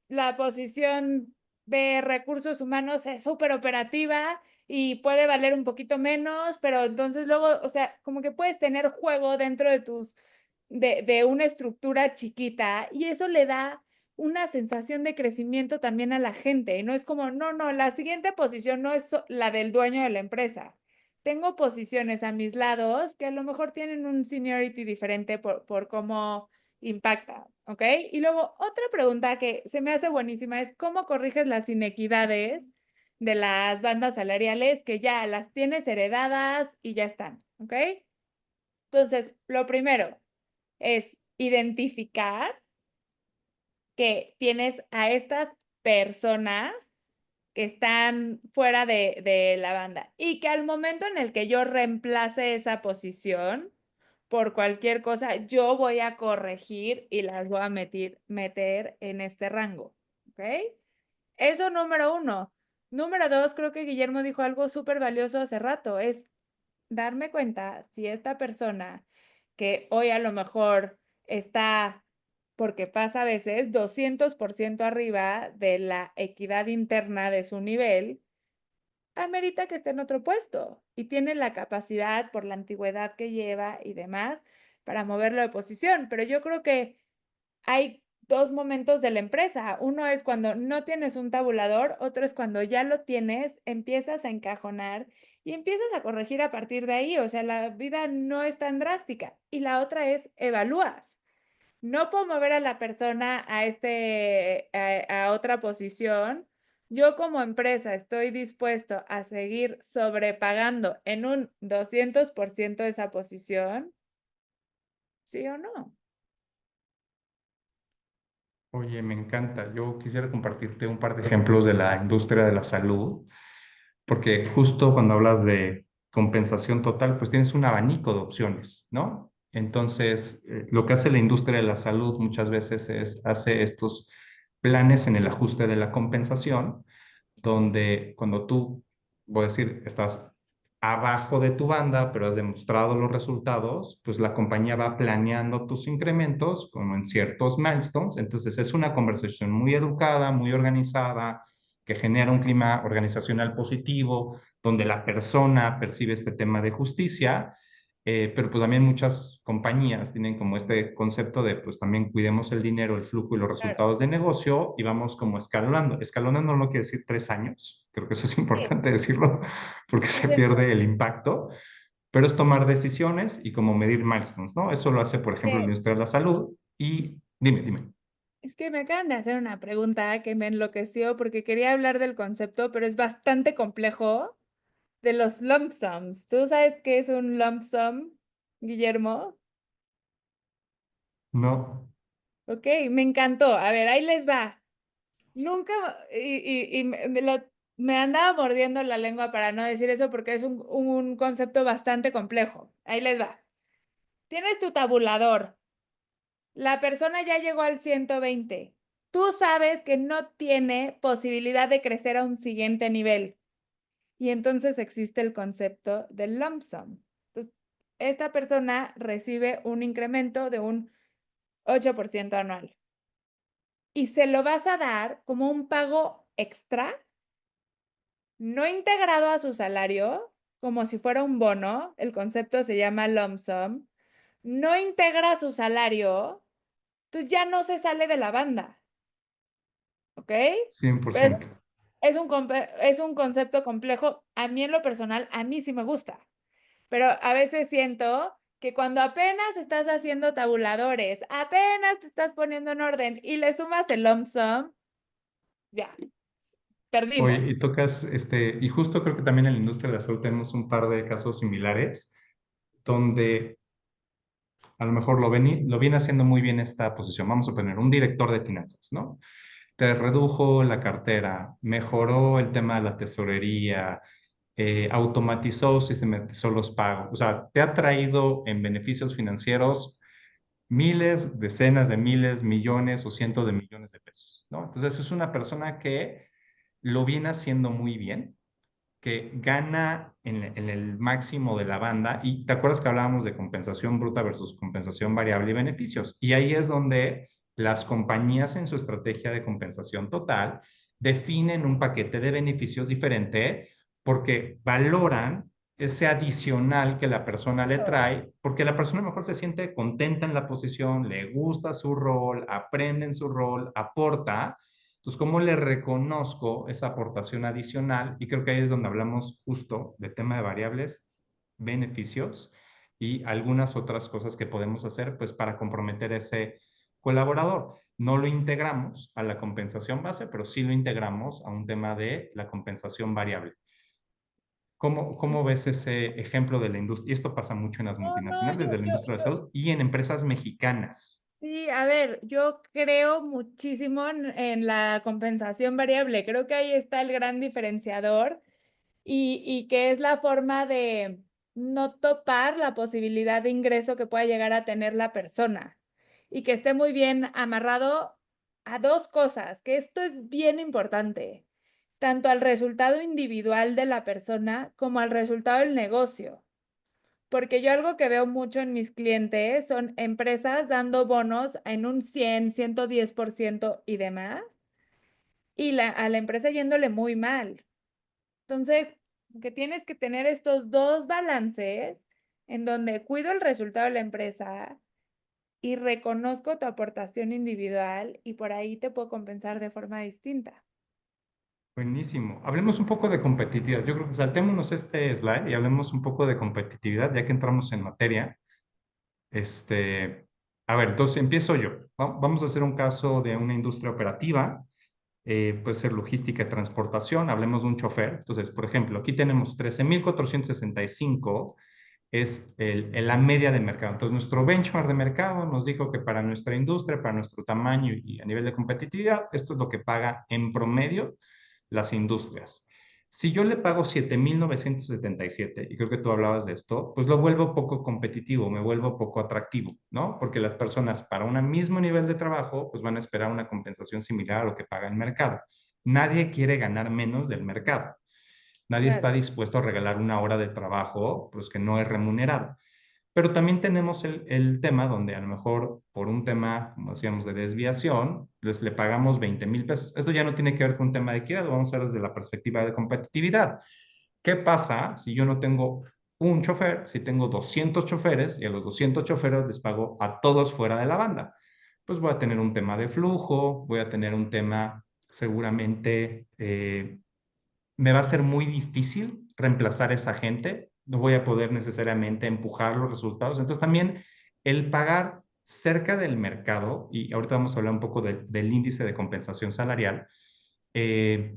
la posición de recursos humanos es súper operativa y puede valer un poquito menos, pero entonces luego, o sea, como que puedes tener juego dentro de una estructura chiquita, y eso le da una sensación de crecimiento también a la gente. No es como, no, la siguiente posición no es la del dueño de la empresa. Tengo posiciones a mis lados que a lo mejor tienen un seniority diferente por cómo impacta, ¿ok? Y luego otra pregunta que se me hace buenísima es, ¿cómo corriges las inequidades de las bandas salariales que ya las tienes heredadas y ya están, ¿ok? Entonces, lo primero es identificar que tienes a estas personas que están fuera de la banda y que al momento en el que yo reemplace esa posición por cualquier cosa, yo voy a corregir y las voy a meter en este rango, ¿ok? Eso número uno. Número dos, creo que Guillermo dijo algo súper valioso hace rato, es darme cuenta si esta persona que hoy a lo mejor está, porque pasa a veces, 200% arriba de la equidad interna de su nivel, amerita que esté en otro puesto y tiene la capacidad por la antigüedad que lleva y demás para moverlo de posición. Pero yo creo que hay dos momentos de la empresa. Uno es cuando no tienes un tabulador, otro es cuando ya lo tienes, empiezas a encajonar y empiezas a corregir a partir de ahí. O sea, la vida no es tan drástica. Y la otra es evalúas. No puedo mover a la persona a otra posición. Yo como empresa estoy dispuesto a seguir sobrepagando en un 200% esa posición, ¿sí o no? Oye, me encanta. Yo quisiera compartirte un par de ejemplos de la industria de la salud, porque justo cuando hablas de compensación total, pues tienes un abanico de opciones, ¿no? Entonces, lo que hace la industria de la salud muchas veces es, hace estos planes en el ajuste de la compensación, donde cuando tú, voy a decir, estás abajo de tu banda, pero has demostrado los resultados, pues la compañía va planeando tus incrementos como en ciertos milestones. Entonces, es una conversación muy educada, muy organizada, que genera un clima organizacional positivo, donde la persona percibe este tema de justicia, pero pues también muchas compañías tienen como este concepto de pues también cuidemos el dinero, el flujo y los Claro. resultados de negocio y vamos como escalonando. Escalonando no quiere decir 3 años, creo que eso es Sí, importante decirlo porque se es pierde el impacto, pero es tomar decisiones y como medir milestones, ¿no? Eso lo hace, por ejemplo, la que, industria de la salud y dime. es que me acaban de hacer una pregunta que me enloqueció porque quería hablar del concepto, pero es bastante complejo, de los lump sums. ¿Tú sabes qué es un lump sum, Guillermo? No, Ok, me encantó. A ver, ahí les va. Nunca, y me andaba mordiendo la lengua para no decir eso porque es un concepto bastante complejo. Ahí les va. Tienes tu tabulador. La persona ya llegó al 120. Tú sabes que no tiene posibilidad de crecer a un siguiente nivel. Y entonces existe el concepto del lump sum. Pues esta persona recibe un incremento de un 8% anual. Y se lo vas a dar como un pago extra, no integrado a su salario, como si fuera un bono. El concepto se llama lump sum. No integra su salario, entonces ya no se sale de la banda. ¿Ok? Pero 100%. es un concepto complejo. A mí en lo personal, a mí sí me gusta. Pero a veces siento que cuando apenas estás haciendo tabuladores, apenas te estás poniendo en orden y le sumas el lump sum, ya, Oye, perdimos. y tocas, y justo creo que también en la industria de la salud tenemos un par de casos similares, donde a lo mejor lo viene haciendo muy bien esta posición. Vamos a poner un director de finanzas, ¿no? Te redujo la cartera, mejoró el tema de la tesorería, automatizó, sistematizó los pagos. O sea, te ha traído en beneficios financieros miles, decenas de miles, millones o cientos de millones de pesos, ¿no? Entonces es una persona que lo viene haciendo muy bien, que gana en el máximo de la banda. Y te acuerdas que hablábamos de compensación bruta versus compensación variable y beneficios. Y ahí es donde las compañías en su estrategia de compensación total definen un paquete de beneficios diferente porque valoran ese adicional que la persona le trae, porque la persona mejor se siente contenta en la posición, le gusta su rol, aprende en su rol, aporta. Entonces, ¿cómo le reconozco esa aportación adicional? Y creo que ahí es donde hablamos justo del tema de variables, beneficios y algunas otras cosas que podemos hacer pues para comprometer a ese colaborador. No lo integramos a la compensación base, pero sí lo integramos a un tema de la compensación variable. ¿Cómo ves ese ejemplo de la industria? Y esto pasa mucho en las No, no, multinacionales de la industria de la salud y en empresas mexicanas. sí, a ver, yo creo muchísimo en la compensación variable. Creo que ahí está el gran diferenciador y que es la forma de no topar la posibilidad de ingreso que pueda llegar a tener la persona y que esté muy bien amarrado a dos cosas, que esto es bien importante, tanto al resultado individual de la persona como al resultado del negocio. Porque yo algo que veo mucho en mis clientes son empresas dando bonos en un 100, 110% y demás, y a la empresa yéndole muy mal. Entonces, que tienes que tener estos dos balances en donde cuido el resultado de la empresa y reconozco tu aportación individual y por ahí te puedo compensar de forma distinta. Buenísimo. Hablemos un poco de competitividad. Yo creo que saltémonos este slide y hablemos un poco de competitividad, ya que entramos en materia. Este, a ver, entonces empiezo yo. Vamos a hacer un caso de una industria operativa, puede ser logística y transportación. Hablemos de un chofer. Entonces, por ejemplo, aquí tenemos 13,465 es la media de mercado. Entonces, nuestro benchmark de mercado nos dijo que para nuestra industria, para nuestro tamaño y a nivel de competitividad, esto es lo que paga en promedio las industrias. Si yo le pago 7,977, y creo que tú hablabas de esto, pues lo vuelvo poco competitivo, me vuelvo poco atractivo, ¿no? Porque las personas para un mismo nivel de trabajo, pues van a esperar una compensación similar a lo que paga el mercado. Nadie quiere ganar menos del mercado. Nadie está Claro, dispuesto a regalar una hora de trabajo, pues que no es remunerado. Pero también tenemos el tema donde a lo mejor por un tema, como decíamos, de desviación, les le pagamos 20,000 pesos. Esto ya no tiene que ver con un tema de equidad, lo vamos a ver desde la perspectiva de competitividad. ¿Qué pasa si yo no tengo un chofer, si tengo 200 choferes y a los 200 choferes les pago a todos fuera de la banda? Pues voy a tener un tema de flujo, voy a tener un tema seguramente me va a ser muy difícil reemplazar a esa gente, no voy a poder necesariamente empujar los resultados. Entonces también el pagar cerca del mercado, y ahorita vamos a hablar un poco del índice de compensación salarial, eh,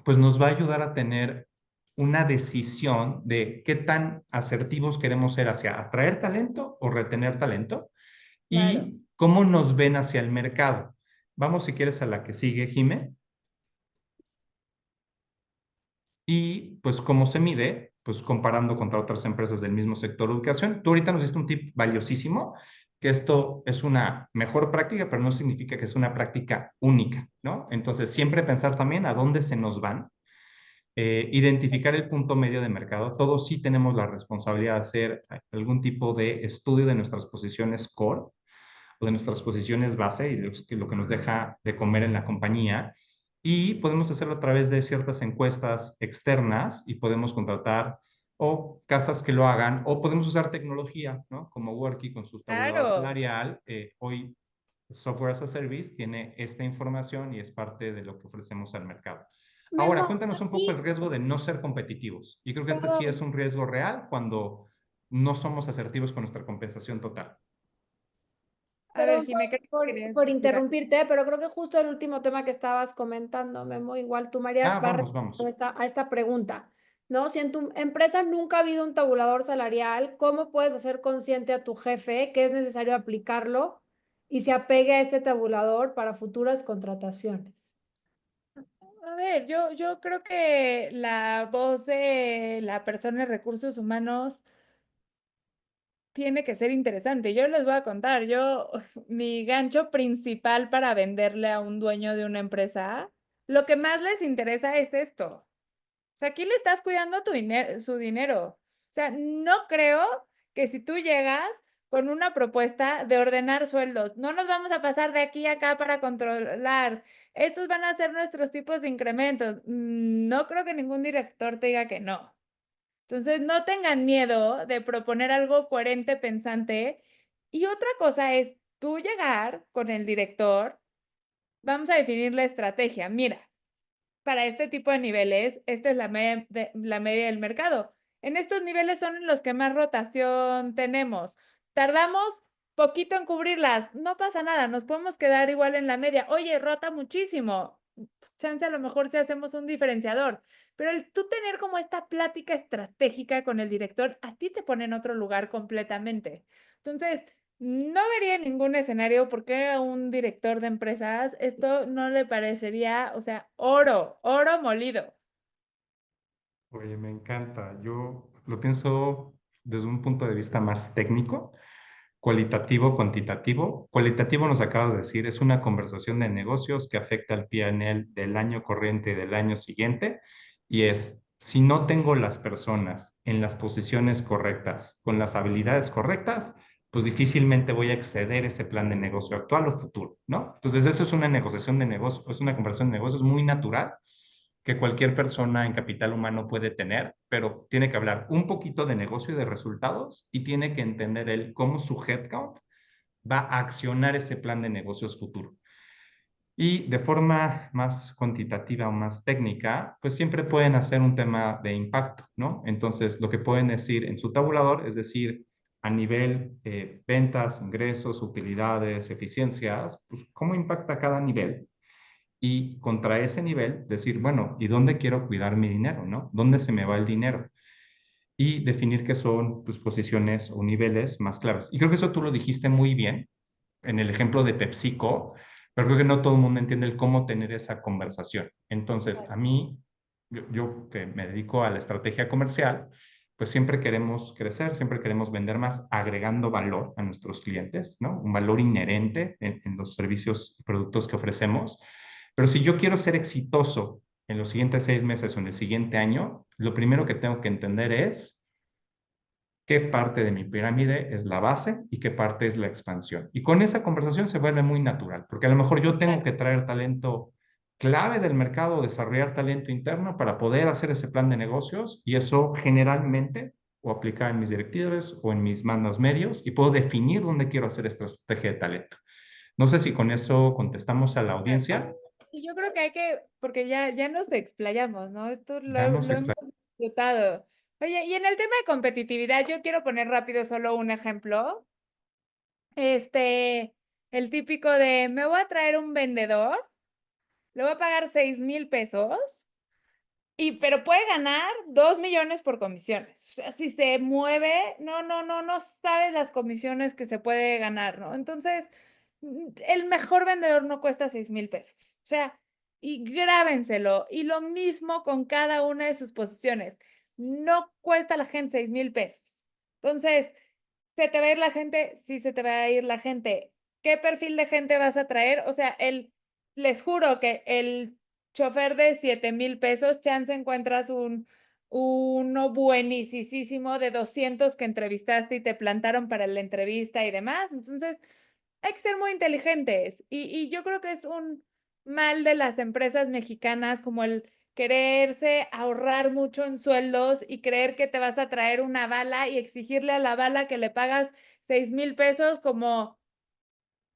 pues nos va a ayudar a tener una decisión de qué tan asertivos queremos ser hacia atraer talento o retener talento claro. y cómo nos ven hacia el mercado. Vamos, si quieres, a la que sigue, Jime. Y pues cómo se mide, pues comparando contra otras empresas del mismo sector de educación. Tú ahorita nos diste un tip valiosísimo, que esto es una mejor práctica, pero no significa que es una práctica única, ¿no? Entonces, siempre pensar también a dónde se nos van, identificar el punto medio de mercado. Todos sí tenemos la responsabilidad de hacer algún tipo de estudio de nuestras posiciones core o de nuestras posiciones base y de lo que nos deja de comer en la compañía. Y podemos hacerlo a través de ciertas encuestas externas y podemos contratar o casas que lo hagan o podemos usar tecnología, ¿no? Como Worky con su tabulador Claro. salarial. Hoy Software as a Service tiene esta información y es parte de lo que ofrecemos al mercado. Ahora, Memo, cuéntanos un poco el y, riesgo de no ser competitivos. Y creo que este sí es perdón, un riesgo real cuando no somos asertivos con nuestra compensación total. A ver, perdón Jimé, creo que querías por decir algo. interrumpirte, pero creo que justo el último tema que estabas comentando, Memo, igual tú, María, Ah, va vamos, respondiendo vamos. a esta pregunta, ¿no? Si en tu empresa nunca ha habido un tabulador salarial, ¿cómo puedes hacer consciente a tu jefe que es necesario aplicarlo y se apegue a este tabulador para futuras contrataciones? A ver, yo creo que la voz de la persona de recursos humanos tiene que ser interesante. Yo les voy a contar, mi gancho principal para venderle a un dueño de una empresa, lo que más les interesa es esto. O sea, aquí le estás cuidando su dinero. O sea, no creo que si tú llegas con una propuesta de ordenar sueldos, no nos vamos a pasar de aquí a acá para controlar. Estos van a ser nuestros tipos de incrementos. No creo que ningún director te diga que no. Entonces, no tengan miedo de proponer algo coherente, pensante. Y otra cosa es tú llegar con el director, vamos a definir la estrategia. Mira, para este tipo de niveles, esta es la media del mercado. En estos niveles son en los que más rotación tenemos. Tardamos poquito en cubrirlas, no pasa nada, nos podemos quedar igual en la media. Oye, rota muchísimo. Pues, chance a lo mejor si hacemos un diferenciador, pero el tú tener como esta plática estratégica con el director, a ti te pone en otro lugar completamente. Entonces, no vería ningún escenario por qué a un director de empresas esto no le parecería, o sea, oro, oro molido. Oye, me encanta. Yo lo pienso desde un punto de vista más técnico, cualitativo, cuantitativo. Cualitativo nos acabas de decir, es una conversación de negocios que afecta al P&L del año corriente y del año siguiente. Y es, si no tengo las personas en las posiciones correctas, con las habilidades correctas, pues difícilmente voy a exceder ese plan de negocio actual o futuro, ¿no? Entonces, eso es una negociación de negocio, es una conversación de negocios muy natural que cualquier persona en capital humano puede tener, pero tiene que hablar un poquito de negocio y de resultados y tiene que entender él cómo su headcount va a accionar ese plan de negocios futuro. Y de forma más cuantitativa o más técnica, pues siempre pueden hacer un tema de impacto, ¿no? Entonces, lo que pueden decir en su tabulador es decir, a nivel ventas, ingresos, utilidades, eficiencias, pues cómo impacta cada nivel y contra ese nivel decir, bueno, ¿y dónde quiero cuidar mi dinero, no? ¿Dónde se me va el dinero? Y definir qué son tus posiciones o niveles más claras. Y creo que eso tú lo dijiste muy bien en el ejemplo de PepsiCo, pero creo que no todo el mundo entiende el cómo tener esa conversación. Entonces, a mí yo que me dedico a la estrategia comercial, pues siempre queremos crecer, siempre queremos vender más, agregando valor a nuestros clientes, ¿no? Un valor inherente en los servicios y productos que ofrecemos. Pero si yo quiero ser exitoso en los siguientes 6 meses o en el siguiente año, lo primero que tengo que entender es qué parte de mi pirámide es la base y qué parte es la expansión. Y con esa conversación se vuelve muy natural, porque a lo mejor yo tengo Claro. que traer talento clave del mercado, desarrollar talento interno para poder hacer ese plan de negocios y eso generalmente o aplicar en mis directives o en mis mandos medios y puedo definir dónde quiero hacer esta estrategia de talento. No sé si con eso contestamos a la audiencia. Y yo creo que hay que, porque ya nos explayamos, ¿no? Esto Ya nos lo hemos disfrutado. Oye, y en el tema de competitividad, yo quiero poner rápido solo un ejemplo. El típico de, me voy a traer un vendedor, le voy a pagar 6,000 pesos, pero puede ganar 2 millones por comisiones. O sea, si se mueve, no sabes las comisiones que se puede ganar, ¿no? Entonces, el mejor vendedor no cuesta 6,000 pesos. O sea, y grábenselo. Y lo mismo con cada una de sus posiciones. No cuesta a la gente 6,000 pesos. Entonces, ¿se te va a ir la gente? Sí, se te va a ir la gente. ¿Qué perfil de gente vas a traer? O sea, les juro que el chofer de 7,000 pesos, chance encuentras uno buenísimo de 200 que entrevistaste y te plantaron para la entrevista y demás. Entonces, hay que ser muy inteligentes. Y yo creo que es un mal de las empresas mexicanas como el quererse ahorrar mucho en sueldos y creer que te vas a traer una bala y exigirle a la bala que le pagas 6,000 pesos como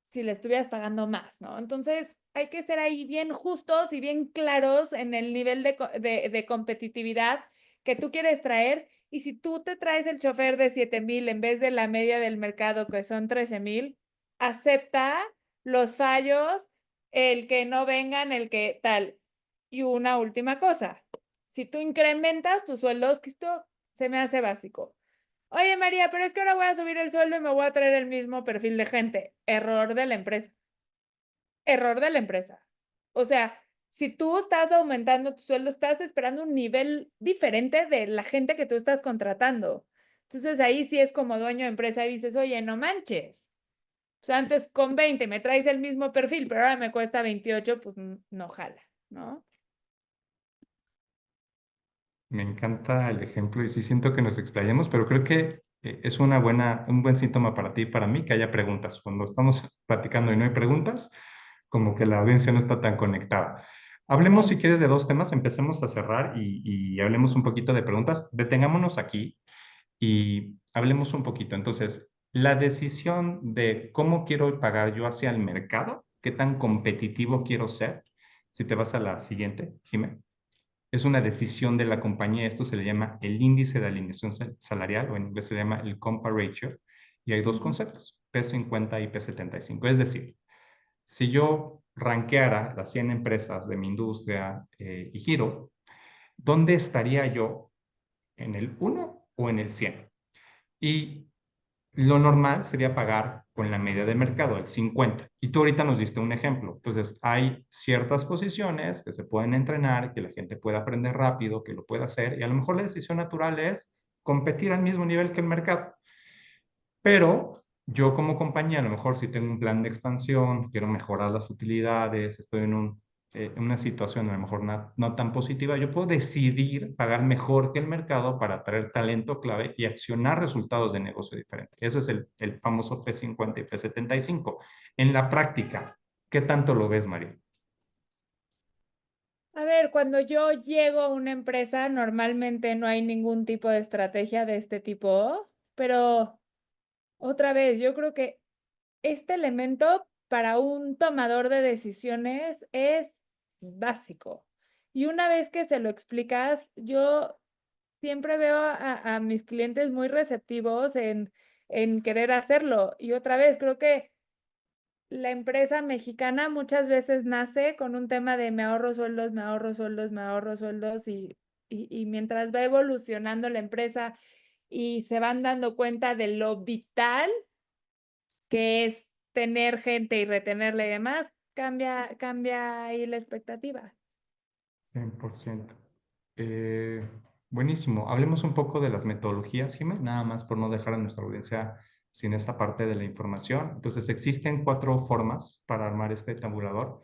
si le estuvieras pagando más, ¿no? Entonces, hay que ser ahí bien justos y bien claros en el nivel de competitividad que tú quieres traer. Y si tú te traes el chofer de 7,000 en vez de la media del mercado, que son 13,000, acepta los fallos, el que no vengan, el que tal. Y una última cosa, si tú incrementas tus sueldos, que esto se me hace básico. Oye, María, pero es que ahora voy a subir el sueldo y me voy a traer el mismo perfil de gente. Error de la empresa. Error de la empresa. O sea, si tú estás aumentando tu sueldo, estás esperando un nivel diferente de la gente que tú estás contratando. Entonces ahí sí es como dueño de empresa y dices, oye, no manches. O sea, antes con 20 me traes el mismo perfil, pero ahora me cuesta 28, pues no jala, ¿no? Me encanta el ejemplo y sí siento que nos explayemos, pero creo que es un buen síntoma para ti y para mí que haya preguntas. Cuando estamos platicando y no hay preguntas, como que la audiencia no está tan conectada. Hablemos, si Claro. quieres, de dos temas, empecemos a cerrar y hablemos un poquito de preguntas. Detengámonos aquí y hablemos un poquito. Entonces, la decisión de cómo quiero pagar yo hacia el mercado, qué tan competitivo quiero ser, si te vas a la siguiente, Jimé, es una decisión de la compañía. Esto se le llama el índice de alineación salarial o en inglés se llama el compa ratio. Y hay dos conceptos, P50 y P75. Es decir, si yo rankeara las 100 empresas de mi industria y giro, ¿dónde estaría yo? ¿En el 1 o en el 100? Y lo normal sería pagar con la media de mercado, el 50. Y tú ahorita nos diste un ejemplo. Entonces, hay ciertas posiciones que se pueden entrenar, que la gente puede aprender rápido, que lo puede hacer, y a lo mejor la decisión natural es competir al mismo nivel que el mercado. Pero yo como compañía, a lo mejor si tengo un plan de expansión, quiero mejorar las utilidades, estoy en una situación a lo mejor no tan positiva, yo puedo decidir pagar mejor que el mercado para traer talento clave y accionar resultados de negocio diferentes. Eso es el famoso P50 y P75. En la práctica, ¿qué tanto lo ves, María? A ver, cuando yo llego a una empresa, normalmente no hay ningún tipo de estrategia de este tipo, pero otra vez, yo creo que este elemento para un tomador de decisiones es básico. Y una vez que se lo explicas, yo siempre veo a mis clientes muy receptivos en querer hacerlo. Y otra vez, creo que la empresa mexicana muchas veces nace con un tema de me ahorro sueldos, me ahorro sueldos, me ahorro sueldos y mientras va evolucionando la empresa y se van dando cuenta de lo vital que es tener gente y retenerla y demás, cambia ahí la expectativa. 100%. Eh, buenísimo. Hablemos un poco de las metodologías, Jimé, nada más por no dejar a nuestra audiencia sin esa parte de la información. Entonces, existen 4 formas para armar este tabulador.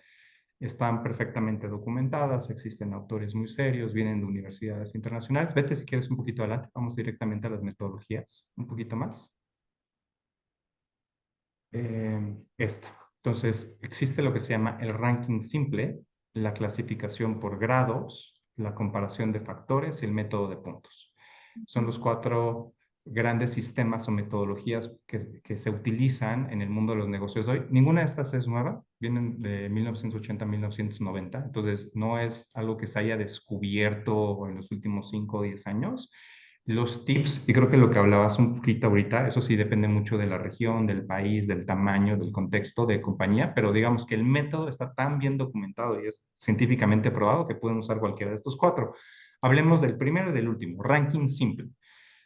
Están perfectamente documentadas, existen autores muy serios, vienen de universidades internacionales. Vete si quieres un poquito adelante, vamos directamente a las metodologías, un poquito más. Esta. Entonces, existe lo que se llama el ranking simple, la clasificación por grados, la comparación de factores y el método de puntos. Son los 4 grandes sistemas o metodologías que se utilizan en el mundo de los negocios de hoy. Ninguna de estas es nueva, vienen de 1980 a 1990, entonces no es algo que se haya descubierto en los últimos 5 o 10 años. Los tips, y creo que lo que hablabas un poquito ahorita, eso sí depende mucho de la región, del país, del tamaño, del contexto de compañía, pero digamos que el método está tan bien documentado y es científicamente probado que pueden usar cualquiera de estos 4. Hablemos del primero y del último, ranking simple.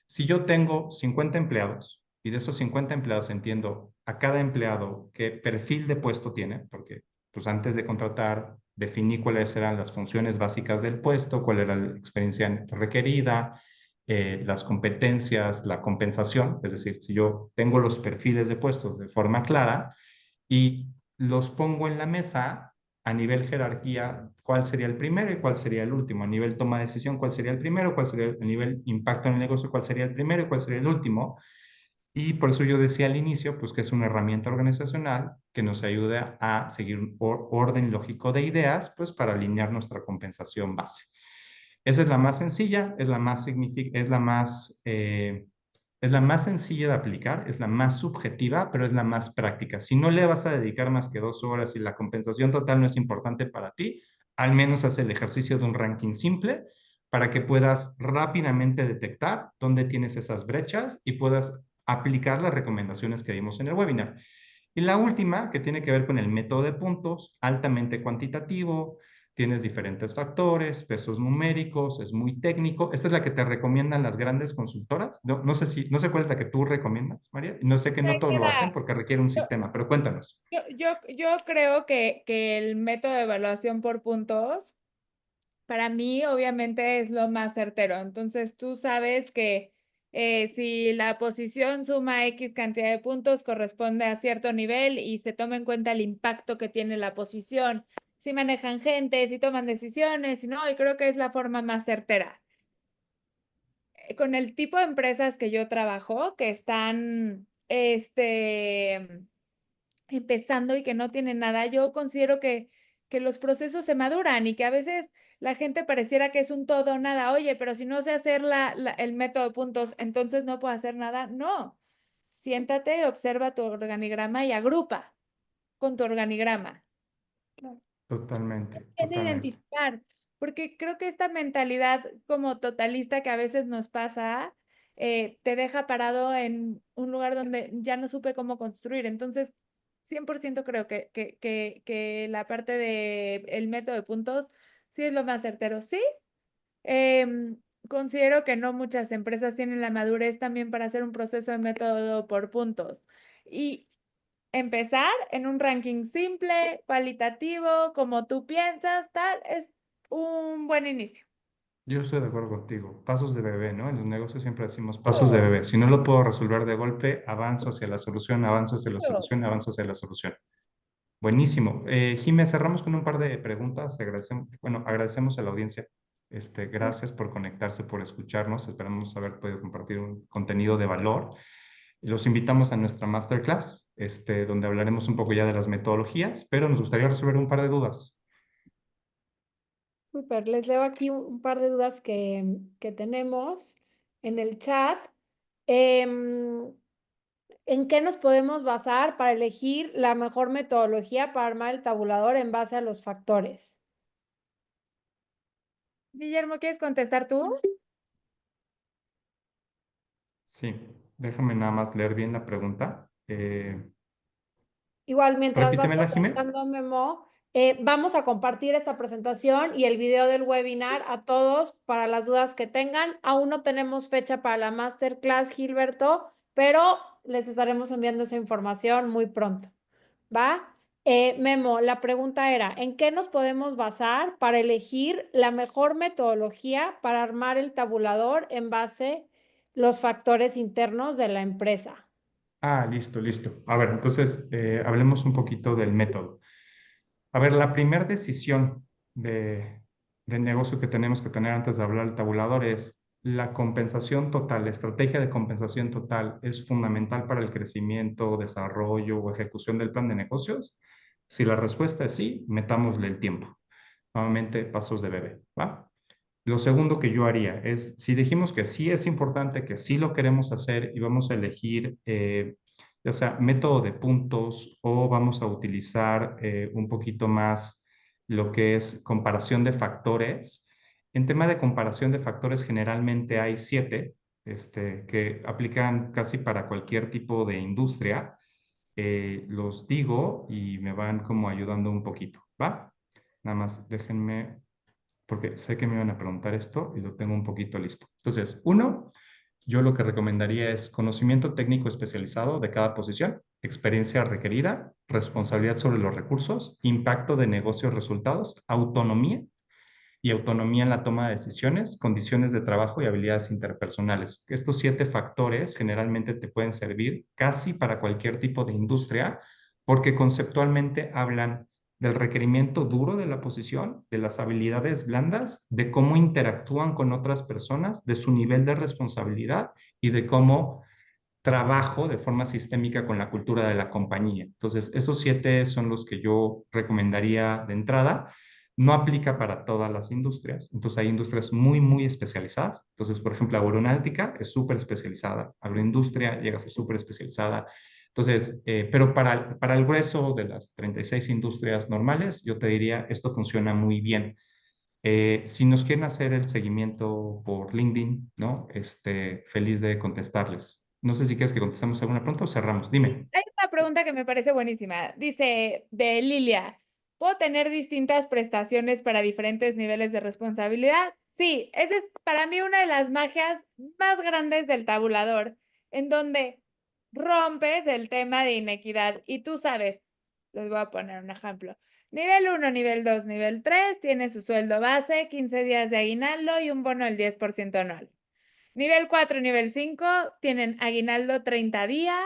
Si yo tengo 50 empleados y de esos 50 empleados entiendo a cada empleado qué perfil de puesto tiene, porque pues antes de contratar definí cuáles eran las funciones básicas del puesto, cuál era la experiencia requerida, las competencias, la compensación, es decir, si yo tengo los perfiles de puestos de forma clara y los pongo en la mesa a nivel jerarquía, cuál sería el primero y cuál sería el último, a nivel toma de decisión, cuál sería el primero, cuál sería el nivel impacto en el negocio, cuál sería el primero y cuál sería el último. Y por eso yo decía al inicio, pues que es una herramienta organizacional que nos ayuda a seguir un orden lógico de ideas, pues para alinear nuestra compensación base. Esa es la más sencilla, es la más sencilla de aplicar, es la más subjetiva, pero es la más práctica. Si no le vas a dedicar más que 2 horas y la compensación total no es importante para ti, al menos haz el ejercicio de un ranking simple para que puedas rápidamente detectar dónde tienes esas brechas y puedas aplicar las recomendaciones que dimos en el webinar. Y la última, que tiene que ver con el método de puntos, altamente cuantitativo, tienes diferentes factores, pesos numéricos, es muy técnico. Esta es la que te recomiendan las grandes consultoras. No sé cuál es la que tú recomiendas, María. No sé que no todos lo hacen Mira, porque requiere un Yo, sistema, pero cuéntanos. yo creo que el método de evaluación por puntos, para mí, obviamente, es lo más certero. Entonces, tú sabes que si la posición suma X cantidad de puntos, corresponde a cierto nivel y se toma en cuenta el impacto que tiene la posición. Si manejan gente, si toman decisiones, si no, y creo que es la forma más certera. Con el tipo de empresas que yo trabajo, que están, empezando y que no tienen nada, yo considero que los procesos se maduran y que a veces la gente pareciera que es un todo o nada. Oye, pero si no sé hacer el método de puntos, entonces no puedo hacer nada. No, siéntate, observa tu organigrama y agrupa con tu organigrama. Totalmente, Es totalmente. identificar, porque creo que esta mentalidad como totalista que a veces nos pasa, te deja parado en un lugar donde ya no supe cómo construir. Entonces, 100% creo que la parte del método de puntos sí es lo más certero. Sí, considero que no muchas empresas tienen la madurez también para hacer un proceso de método por puntos. Y empezar en un ranking simple, cualitativo, como tú piensas, tal, es un buen inicio. Yo estoy de acuerdo contigo. Pasos de bebé, ¿no? En los negocios siempre decimos pasos de bebé. Si no lo puedo resolver de golpe, avanzo hacia la solución, avanzo hacia la Claro. solución, avanzo hacia la solución. Buenísimo. Jimé, cerramos con un par de preguntas. Agradecemos a la audiencia. Gracias por conectarse, por escucharnos. Esperamos haber podido compartir un contenido de valor. Los invitamos a nuestra masterclass, donde hablaremos un poco ya de las metodologías, pero nos gustaría resolver un par de dudas. Súper, les leo aquí un par de dudas que tenemos en el chat. Em, ¿En qué nos podemos basar para elegir la mejor metodología para armar el tabulador en base a los factores? Guillermo, ¿quieres contestar tú? Sí, déjame nada más leer bien la pregunta. Igual, mientras vas Repítemela, Jimé. contestando, Memo, vamos a compartir esta presentación y el video del webinar a todos para las dudas que tengan. Aún no tenemos fecha para la masterclass, Gilberto, pero les estaremos enviando esa información muy pronto. ¿Va? Memo, la pregunta era, ¿en qué nos podemos basar para elegir la mejor metodología para armar el tabulador en base los factores internos de la empresa? Listo, listo. A ver, entonces hablemos un poquito del método. A ver, la primera decisión de negocio que tenemos que tener antes de hablar del tabulador es la compensación total, la estrategia de compensación total es fundamental para el crecimiento, desarrollo o ejecución del plan de negocios. Si la respuesta es sí, metámosle el tiempo. Nuevamente, pasos de bebé, ¿va? Lo segundo que yo haría es, si dijimos que sí es importante, que sí lo queremos hacer y vamos a elegir ya sea método de puntos o vamos a utilizar un poquito más lo que es comparación de factores. En tema de comparación de factores, generalmente hay 7 que aplican casi para cualquier tipo de industria. Los digo y me van como ayudando un poquito, ¿va? Nada más déjenme porque sé que me iban a preguntar esto y lo tengo un poquito listo. Entonces, uno, yo lo que recomendaría es conocimiento técnico especializado de cada posición, experiencia requerida, responsabilidad sobre los recursos, impacto de negocios resultados, autonomía y autonomía en la toma de decisiones, condiciones de trabajo y habilidades interpersonales. Estos 7 factores generalmente te pueden servir casi para cualquier tipo de industria porque conceptualmente hablan del requerimiento duro de la posición, de las habilidades blandas, de cómo interactúan con otras personas, de su nivel de responsabilidad y de cómo trabajo de forma sistémica con la cultura de la compañía. Entonces, esos 7 son los que yo recomendaría de entrada. No aplica para todas las industrias. Entonces, hay industrias muy, muy especializadas. Entonces, por ejemplo, aeronáutica es súper especializada. Agroindustria llega a ser súper especializada. Entonces, pero para el grueso de las 36 industrias normales, yo te diría, esto funciona muy bien. Si nos quieren hacer el seguimiento por LinkedIn, ¿no? Feliz de contestarles. No sé si quieres que contestemos alguna pregunta o cerramos. Dime. Hay una pregunta que me parece buenísima. Dice de Lilia, ¿puedo tener distintas prestaciones para diferentes niveles de responsabilidad? Sí, esa es para mí una de las magias más grandes del tabulador, en donde rompes el tema de inequidad y tú sabes, les voy a poner un ejemplo. Nivel 1, nivel 2, nivel 3 tiene su sueldo base, 15 días de aguinaldo y un bono del 10% anual. Nivel 4 y nivel 5 tienen aguinaldo 30 días,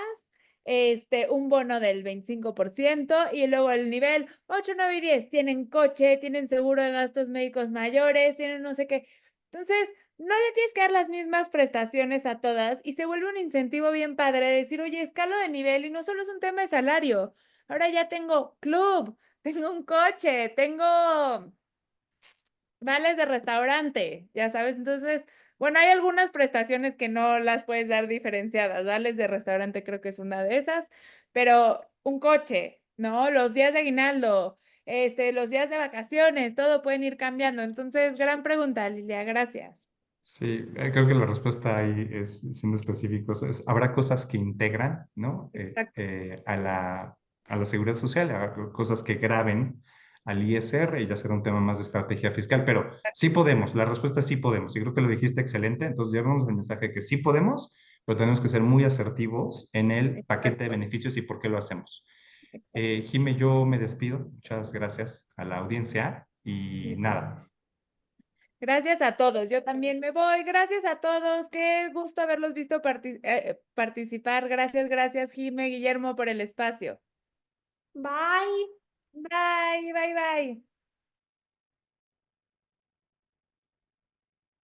un bono del 25% y luego el nivel 8, 9 y 10 tienen coche, tienen seguro de gastos médicos mayores, tienen no sé qué. Entonces, no le tienes que dar las mismas prestaciones a todas y se vuelve un incentivo bien padre de decir, oye, escalo de nivel y no solo es un tema de salario. Ahora ya tengo club, tengo un coche, tengo vales de restaurante, ya sabes. Entonces, bueno, hay algunas prestaciones que no las puedes dar diferenciadas. Vales de restaurante creo que es una de esas, pero un coche, ¿no? Los días de aguinaldo, los días de vacaciones, todo pueden ir cambiando. Entonces, gran pregunta, Lilia, gracias. Sí, creo que la respuesta ahí es, siendo específicos, habrá cosas que integran, ¿no? Exacto. A la seguridad social, habrá cosas que graben al ISR y ya será un tema más de estrategia fiscal, pero sí podemos, la respuesta es sí podemos, y creo que lo dijiste excelente, entonces llevamos el mensaje de que sí podemos, pero tenemos que ser muy asertivos en el paquete de Exacto, beneficios y por qué lo hacemos. exacto. Jime, yo me despido, muchas gracias a la audiencia y nada. Gracias a todos. Yo también me voy. Gracias a todos. Qué gusto haberlos visto participar. Gracias, gracias, Jime, Guillermo, por el espacio. Bye. Bye, bye, bye.